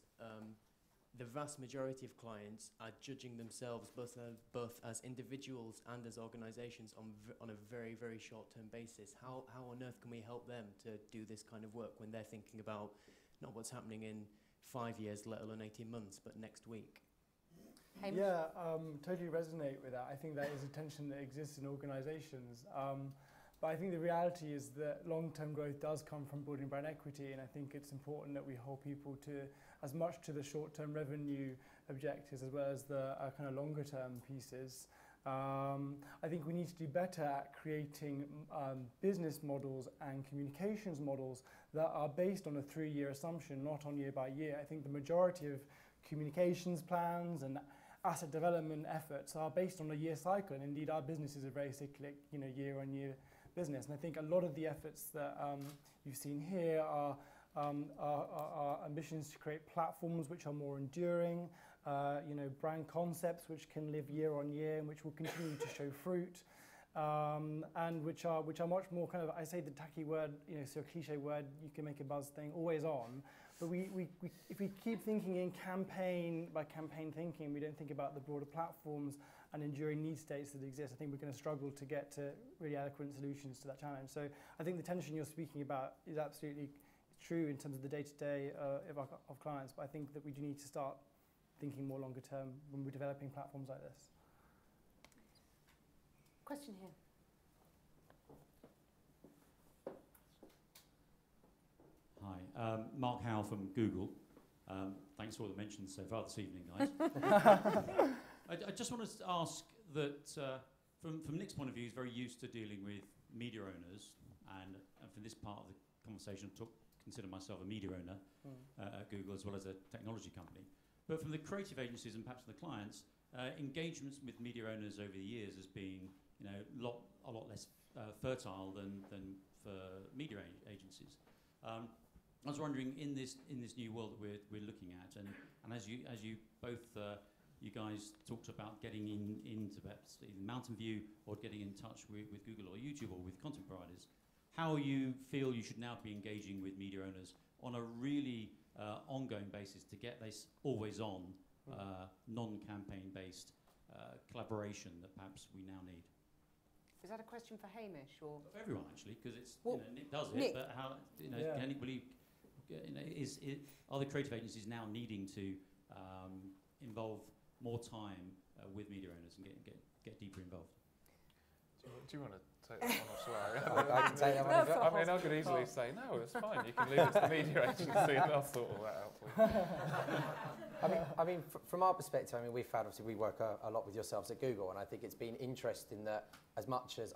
the vast majority of clients are judging themselves both as individuals and as organisations on a very, very short-term basis. How on earth can we help them to do this kind of work when they're thinking about not what's happening in 5 years, let alone 18 months, but next week? Hamish? Yeah, totally resonate with that. I think that is a tension that exists in organisations. But I think the reality is that long-term growth does come from building brand equity, and I think it's important that we hold people to as much to the short-term revenue objectives as well as the kind of longer-term pieces. I think we need to do better at creating business models and communications models that are based on a 3-year assumption, not on year by year. I think the majority of communications plans and asset development efforts are based on a year cycle, and indeed our business is a very cyclic, year-on-year business. And I think a lot of the efforts that you've seen here are ambitions to create platforms which are more enduring, brand concepts which can live year on year and which will continue to show fruit, and which are much more kind of, I say the tacky word, so a cliche word, you can make a buzz thing, always on. But if we keep thinking in campaign by campaign thinking, we don't think about the broader platforms and enduring need states that exist, I think we're going to struggle to get to really adequate solutions to that challenge. So I think the tension you're speaking about is absolutely true in terms of the day-to-day of clients, but I think that we do need to start thinking more longer term when we're developing platforms like this. Question here. Hi, Mark Howe from Google. Thanks for all the mentions so far this evening, guys. I just wanted to ask that from Nick's point of view, he's very used to dealing with media owners, and for this part of the conversation, consider myself a media owner at Google as well as a technology company. But from the creative agencies and perhaps the clients, engagements with media owners over the years has been a lot less fertile than for media agencies. I was wondering, in this new world that we're looking at, and as you both you guys talked about getting into perhaps either Mountain View or getting in touch with Google or YouTube or with content providers, how you feel you should now be engaging with media owners on a really ongoing basis to get this always-on, non-campaign based collaboration that perhaps we now need. Is that a question for Hamish or for everyone actually? Because it's Nick does Nick. it, but how can anybody? Are the creative agencies now needing to involve more time with media owners and get deeper involved? Do you want to take that one or shall I can take that one. I mean, I could easily say, no, it's fine, you can leave it to the media agency and they'll sort all that out for you. I mean, from our perspective, we've found, obviously, we work a lot with yourselves at Google, and I think it's been interesting that as much as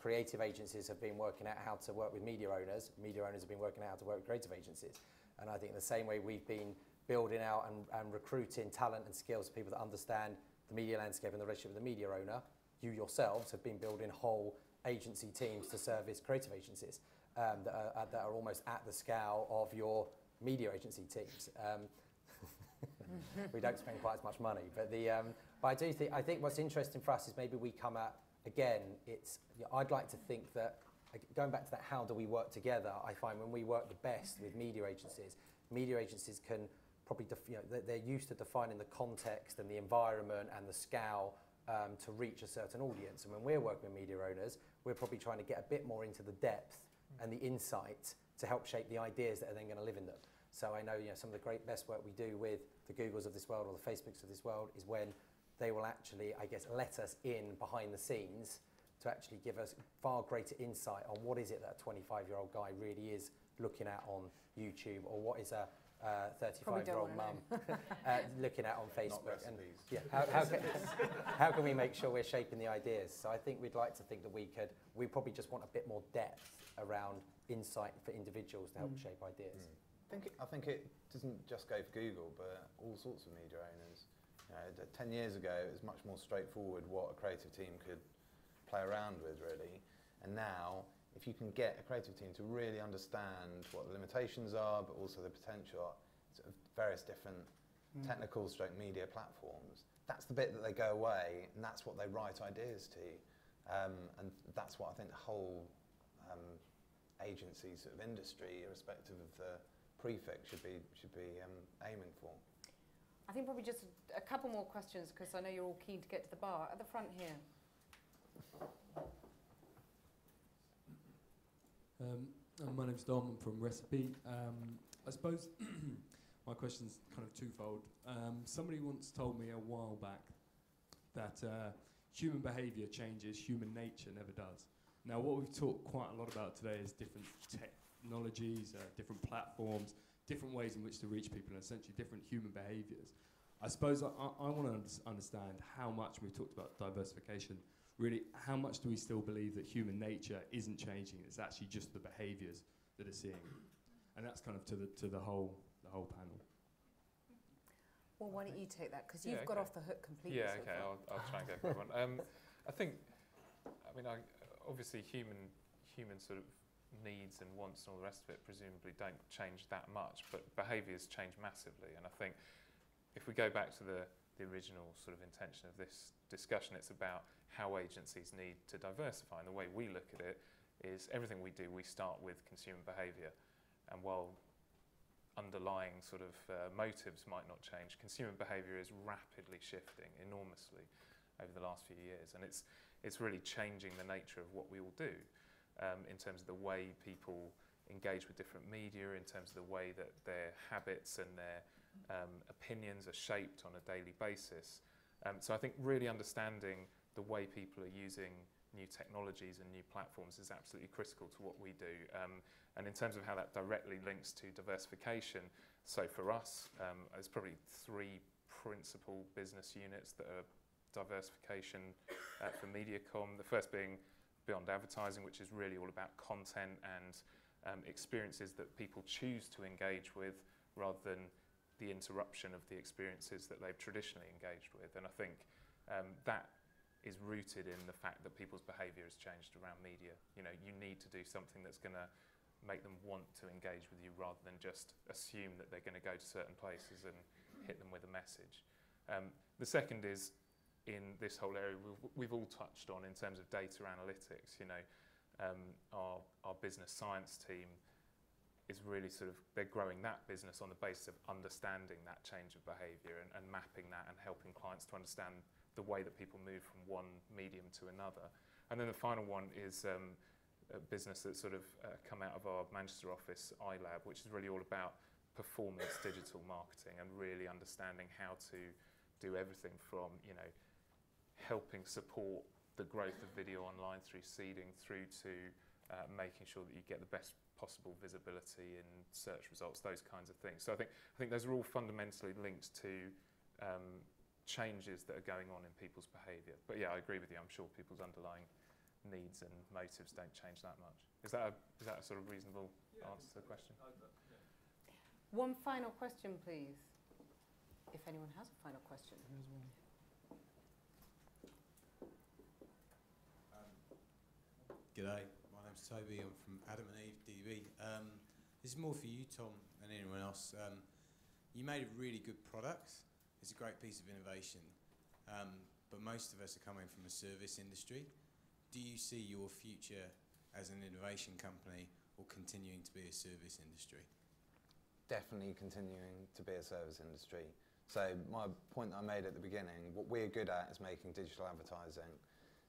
creative agencies have been working out how to work with media owners have been working out how to work with creative agencies. And I think the same way we've been building out and recruiting talent and skills, people that understand the media landscape and the relationship with the media owner, you yourselves have been building whole agency teams to service creative agencies that are almost at the scale of your media agency teams. We don't spend quite as much money, but I think what's interesting for us is maybe we come at, again, I'd like to think that, going back to that, how do we work together? I find when we work the best with media agencies can probably, they're used to defining the context and the environment and the scale to reach a certain audience. And when we're working with media owners, we're probably trying to get a bit more into the depth and the insight to help shape the ideas that are then going to live in them. So I know, some of the best work we do with the Googles of this world or the Facebooks of this world is when they will actually, I guess, let us in behind the scenes to actually give us far greater insight on what is it that a 25-year-old guy really is looking at on YouTube, or what is a 35-year-old mum looking at on Facebook. And yeah, how can we make sure we're shaping the ideas? So I think we'd like to think that we probably just want a bit more depth around insight for individuals to help shape ideas. I think it doesn't just go for Google, but all sorts of media owners. You know, 10 years ago, it was much more straightforward what a creative team could play around with, really. And now, if you can get a creative team to really understand what the limitations are, but also the potential of various different technical stroke media platforms, that's the bit that they go away, and that's what they write ideas to. And that's what I think the whole agency sort of industry, irrespective of the prefix, should be aiming for. I think probably just a couple more questions, because I know you're all keen to get to the bar. At the front here. My name's Dom, I'm from Recipe. I suppose my question's kind of twofold. Somebody once told me a while back that human behaviour changes, human nature never does. Now, what we've talked quite a lot about today is different technologies, different platforms, different ways in which to reach people, and essentially different human behaviours. I suppose I want to understand how much, we've talked about diversification, really, how much do we still believe that human nature isn't changing? It's actually just the behaviours that are seeing, and that's kind of to the whole panel. Well, why don't you take that, because you've got off the hook completely. Yeah, okay, I'll try and go for one. I think, obviously human sort of needs and wants and all the rest of it presumably don't change that much, but behaviours change massively. And I think if we go back to the original sort of intention of this discussion, it's about how agencies need to diversify. And the way we look at it is everything we do, we start with consumer behaviour. And while underlying sort of motives might not change, consumer behaviour is rapidly shifting enormously over the last few years. And it's really changing the nature of what we all do in terms of the way people engage with different media, in terms of the way that their habits and their opinions are shaped on a daily basis. So I think really understanding the way people are using new technologies and new platforms is absolutely critical to what we do. And in terms of how that directly links to diversification, so for us, there's probably 3 principal business units that are diversification for MediaCom. The first being Beyond Advertising, which is really all about content and experiences that people choose to engage with rather than the interruption of the experiences that they've traditionally engaged with. And I think that is rooted in the fact that people's behaviour has changed around media. You know, you need to do something that's going to make them want to engage with you rather than just assume that they're going to go to certain places and hit them with a message. The second is in this whole area we've all touched on in terms of data analytics. You know, our business science team is really sort of, they're growing that business on the basis of understanding that change of behaviour and mapping that and helping clients to understand the way that people move from one medium to another. And then the final one is a business that's sort of come out of our Manchester office, iLab, which is really all about performance digital marketing and really understanding how to do everything from, you know, helping support the growth of video online through seeding through to making sure that you get the best possible visibility in search results, those kinds of things. So I think those are all fundamentally linked to changes that are going on in people's behaviour. But yeah, I agree with you. I'm sure people's underlying needs and motives don't change that much. Is that a sort of reasonable answer to the question? One final question, please. If anyone has a final question. G'day, my name's Toby, I'm from AMV BBDO. This is more for you, Tom, than anyone else. You made a really good product. It's a great piece of innovation, but most of us are coming from a service industry. Do you see your future as an innovation company or continuing to be a service industry? Definitely continuing to be a service industry. So my point that I made at the beginning, what we're good at is making digital advertising.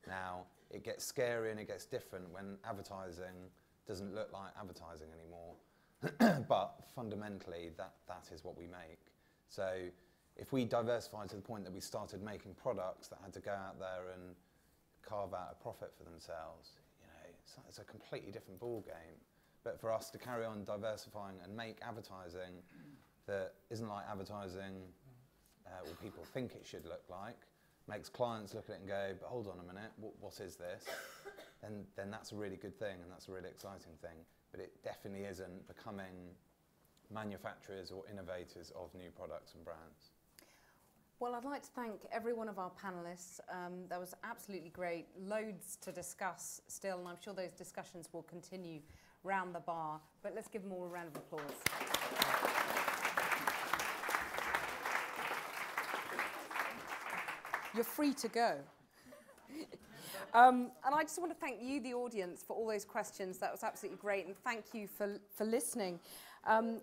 Now, it gets scary and it gets different when advertising doesn't look like advertising anymore. But fundamentally, that is what we make. So if we diversify to the point that we started making products that had to go out there and carve out a profit for themselves. You know, it's a completely different ball game. But for us to carry on diversifying and make advertising that isn't like advertising what people think it should look like, makes clients look at it and go, but hold on a minute, what is this? Then that's a really good thing, and that's a really exciting thing. But it definitely isn't becoming manufacturers or innovators of new products and brands. Well, I'd like to thank every one of our panellists. That was absolutely great. Loads to discuss still, and I'm sure those discussions will continue round the bar. But let's give them all a round of applause. You're free to go. And I just want to thank you, the audience, for all those questions. That was absolutely great, and thank you for listening.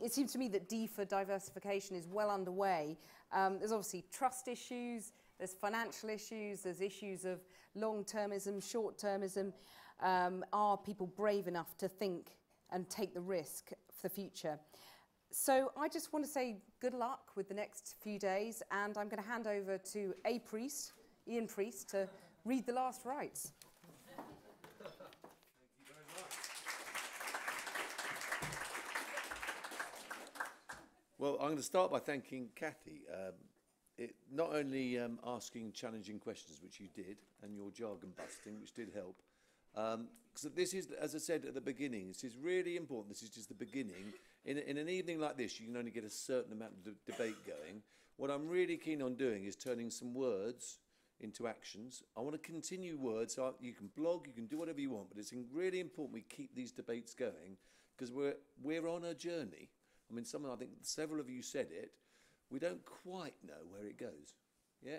It seems to me that D for diversification is well underway. There's obviously trust issues, there's financial issues, there's issues of long-termism, short-termism. Are people brave enough to think and take the risk for the future? So I just want to say good luck with the next few days, and I'm going to hand over to Priest, Ian Priest, to read the last rites. Well, I'm going to start by thanking Cathy. Not only asking challenging questions, which you did, and your jargon busting, which did help. Because this is, as I said at the beginning, this is really important. This is just the beginning. In an evening like this, you can only get a certain amount of debate going. What I'm really keen on doing is turning some words into actions. I want to continue words. So you can blog, you can do whatever you want, but it's really important we keep these debates going, because we're on a journey. I mean, I think several of you said it. We don't quite know where it goes. Yeah,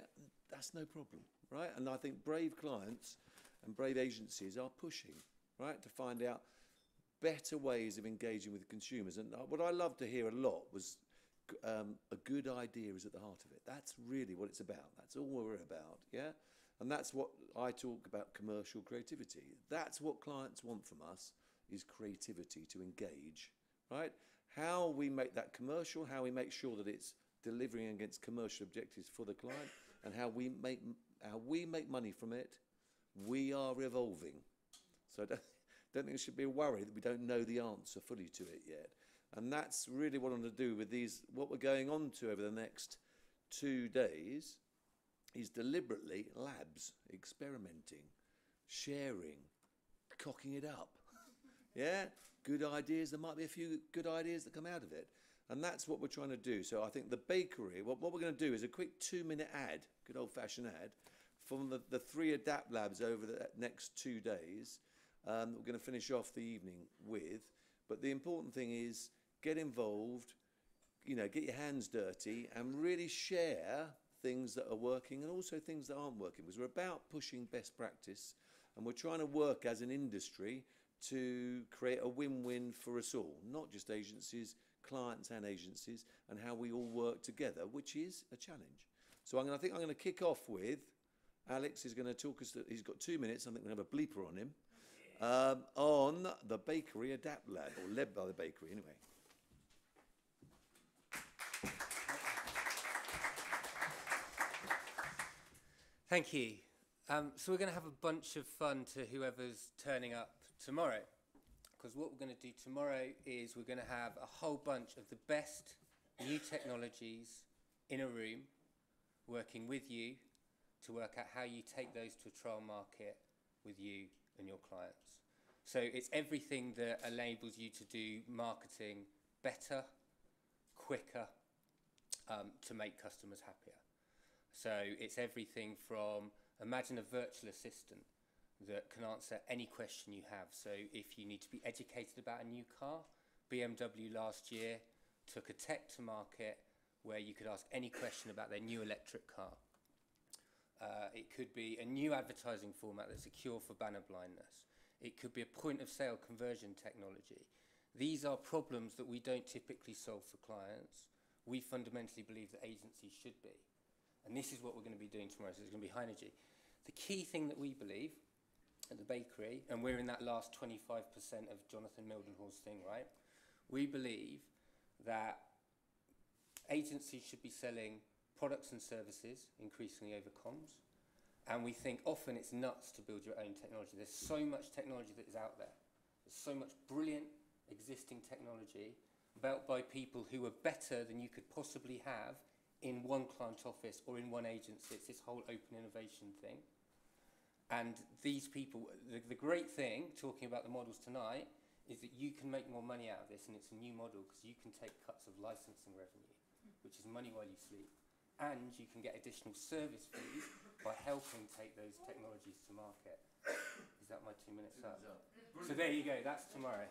that's no problem, right? And I think brave clients and brave agencies are pushing, right, to find out better ways of engaging with consumers. And what I loved to hear a lot was a good idea is at the heart of it. That's really what it's about. That's all we're about, yeah? And that's what I talk about, commercial creativity. That's what clients want from us, is creativity to engage, right? How we make that commercial, how we make sure that it's delivering against commercial objectives for the client, and how we make money from it, we are evolving. So I don't think there should be a worry that we don't know the answer fully to it yet. And that's really what I want to do with these. What we're going on to over the next 2 days is deliberately labs, experimenting, sharing, cocking it up. Yeah? Good ideas. There might be a few good ideas that come out of it. And that's what we're trying to do. So I think the bakery, what we're going to do is a quick 2-minute ad, good old-fashioned ad, from the 3 Adapt Labs over the next 2 days. We're going to finish off the evening with. But the important thing is get involved, you know, get your hands dirty and really share things that are working and also things that aren't working. Because we're about pushing best practice, and we're trying to work as an industry to create a win-win for us all, not just agencies, clients and agencies, and how we all work together, which is a challenge. So I think I'm going to kick off with Alex is going to talk us. He's got 2 minutes. I think we're going to have a bleeper on him on the Bakery Adapt Lab, or led by the bakery anyway. Thank you. So we're going to have a bunch of fun to whoever's turning up tomorrow, because what we're going to do tomorrow is we're going to have a whole bunch of the best new technologies in a room working with you to work out how you take those to a trial market with you and your clients. So it's everything that enables you to do marketing better, quicker, to make customers happier. So it's everything from, imagine a virtual assistant that can answer any question you have. So if you need to be educated about a new car, BMW last year took a tech to market where you could ask any question about their new electric car. It could be a new advertising format that's a cure for banner blindness. It could be a point of sale conversion technology. These are problems that we don't typically solve for clients. We fundamentally believe that agencies should be. And this is what we're going to be doing tomorrow. So it's going to be high energy. The key thing that we believe at the bakery, and we're in that last 25% of Jonathan Mildenhall's thing, right? We believe that agencies should be selling products and services increasingly over comms, And we think often it's nuts to build your own technology. There's so much technology that is out there. There's so much brilliant existing technology built by people who are better than you could possibly have in one client office or in one agency. It's this whole open innovation thing. And these people, the great thing, talking about the models tonight, is that you can make more money out of this, and it's a new model because you can take cuts of licensing revenue, which is money while you sleep. And you can get additional service fees by helping take those technologies to market. Is that my 2 minutes up? So there you go, that's tomorrow.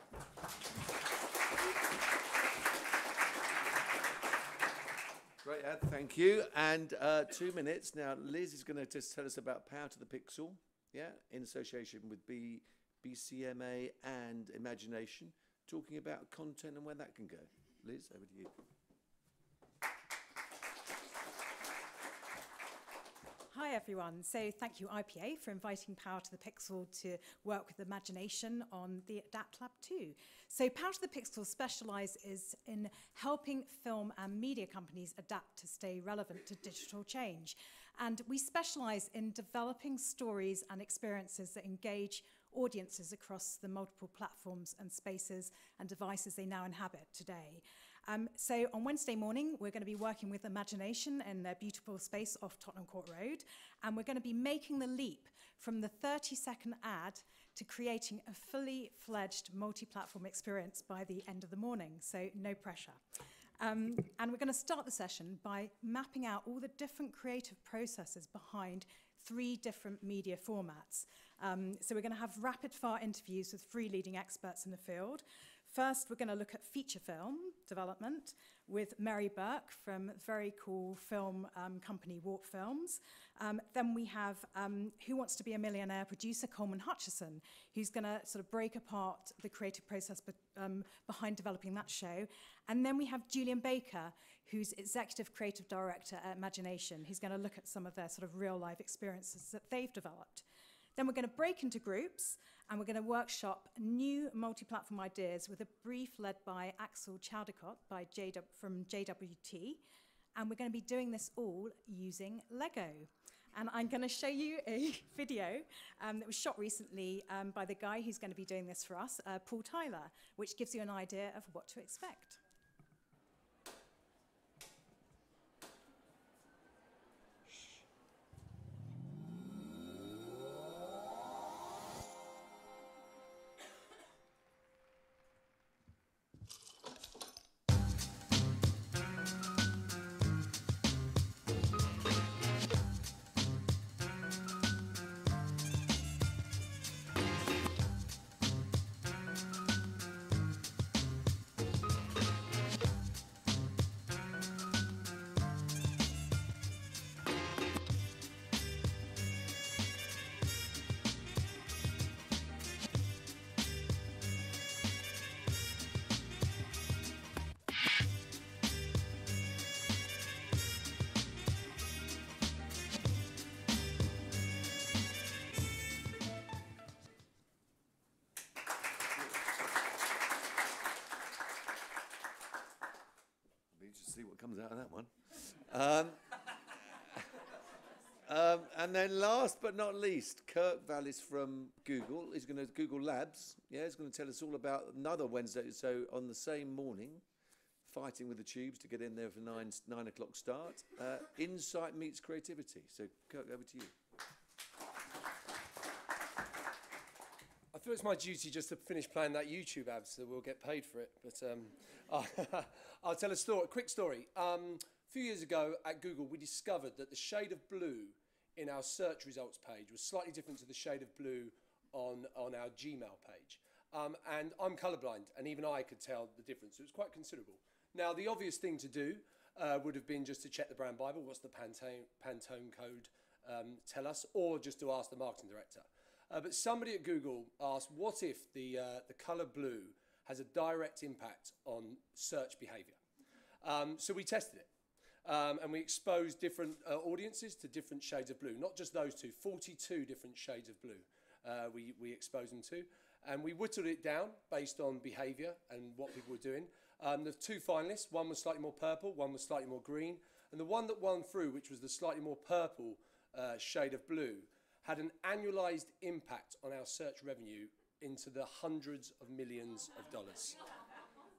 Great, Ad, thank you. And 2 minutes. Now, Liz is going to just tell us about Power to the Pixel, yeah, in association with BCMA and Imagination, talking about content and where that can go. Liz, over to you. Hi everyone. So thank you IPA for inviting Power to the Pixel to work with Imagination on the Adapt Lab 2. So Power to the Pixel specialises in helping film and media companies adapt to stay relevant to digital change. And we specialise in developing stories and experiences that engage audiences across the multiple platforms and spaces and devices they now inhabit today. So on Wednesday morning, we're going to be working with Imagination in their beautiful space off Tottenham Court Road, and we're going to be making the leap from the 30-second ad to creating a fully fledged multi-platform experience by the end of the morning, so no pressure. And we're going to start the session by mapping out all the different creative processes behind 3 different media formats. So we're going to have rapid-fire interviews with 3 leading experts in the field. First, we're going to look at feature film development with Mary Burke from very cool film company Warp Films. Then we have Who Wants to Be a Millionaire producer Coleman Hutchison, who's going to sort of break apart the creative process behind developing that show. And then we have Julian Baker, who's Executive Creative Director at Imagination. He's going to look at some of their sort of real-life experiences that they've developed. Then we're going to break into groups, and we're going to workshop new multi-platform ideas with a brief led by Axel Chaldecott from JWT. And we're going to be doing this all using Lego. And I'm going to show you a video that was shot recently by the guy who's going to be doing this for us, Paul Tyler, which gives you an idea of what to expect. See what comes out of that one. And then last but not least, Kirk Vallis from Google. He's going to Google Labs. Yeah, he's going to tell us all about another Wednesday. So on the same morning, fighting with the tubes to get in there for 9 o'clock start. Insight meets creativity. So Kirk, over to you. I feel it's my duty just to finish playing that YouTube ad so we'll get paid for it. But I'll tell a quick story. A few years ago at Google, we discovered that the shade of blue in our search results page was slightly different to the shade of blue on our Gmail page. And I'm colourblind, and even I could tell the difference. It was quite considerable. Now, the obvious thing to do would have been just to check the brand Bible. What's the Pantone code tell us? Or just to ask the marketing director. But somebody at Google asked, what if the colour blue has a direct impact on search behaviour? So we tested it. And we exposed different audiences to different shades of blue. Not just those two, 42 different shades of blue we exposed them to. And we whittled it down based on behaviour and what people were doing. The 2 finalists, one was slightly more purple, one was slightly more green. And the one that won through, which was the slightly more purple shade of blue, had an annualized impact on our search revenue into the hundreds of millions of dollars.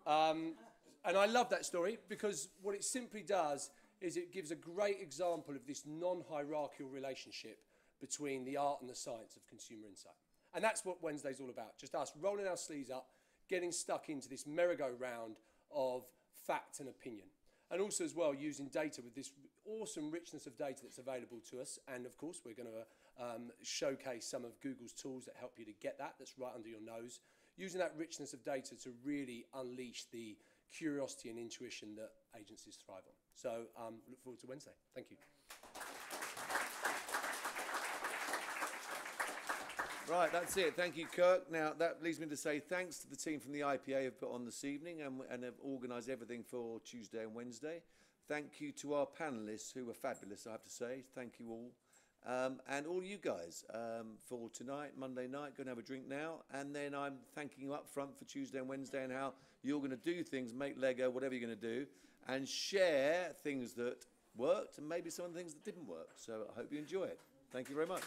And I love that story because what it simply does is it gives a great example of this non-hierarchical relationship between the art and the science of consumer insight. And that's what Wednesday's all about, just us rolling our sleeves up, getting stuck into this merry-go-round of fact and opinion. And also as well using data with this awesome richness of data that's available to us. And of course, we're going to showcase some of Google's tools that help you to get that, that's right under your nose. Using that richness of data to really unleash the curiosity and intuition that agencies thrive on. So look forward to Wednesday. Thank you. Right, that's it. Thank you, Kirk. Now, that leads me to say thanks to the team from the IPA who've put on this evening and have organised everything for Tuesday and Wednesday. Thank you to our panellists who were fabulous, I have to say. Thank you all. And all you guys for tonight, Monday night. Going to have a drink now. And then I'm thanking you up front for Tuesday and Wednesday and how you're going to do things, make Lego, whatever you're going to do, and share things that worked and maybe some of the things that didn't work. So I hope you enjoy it. Thank you very much.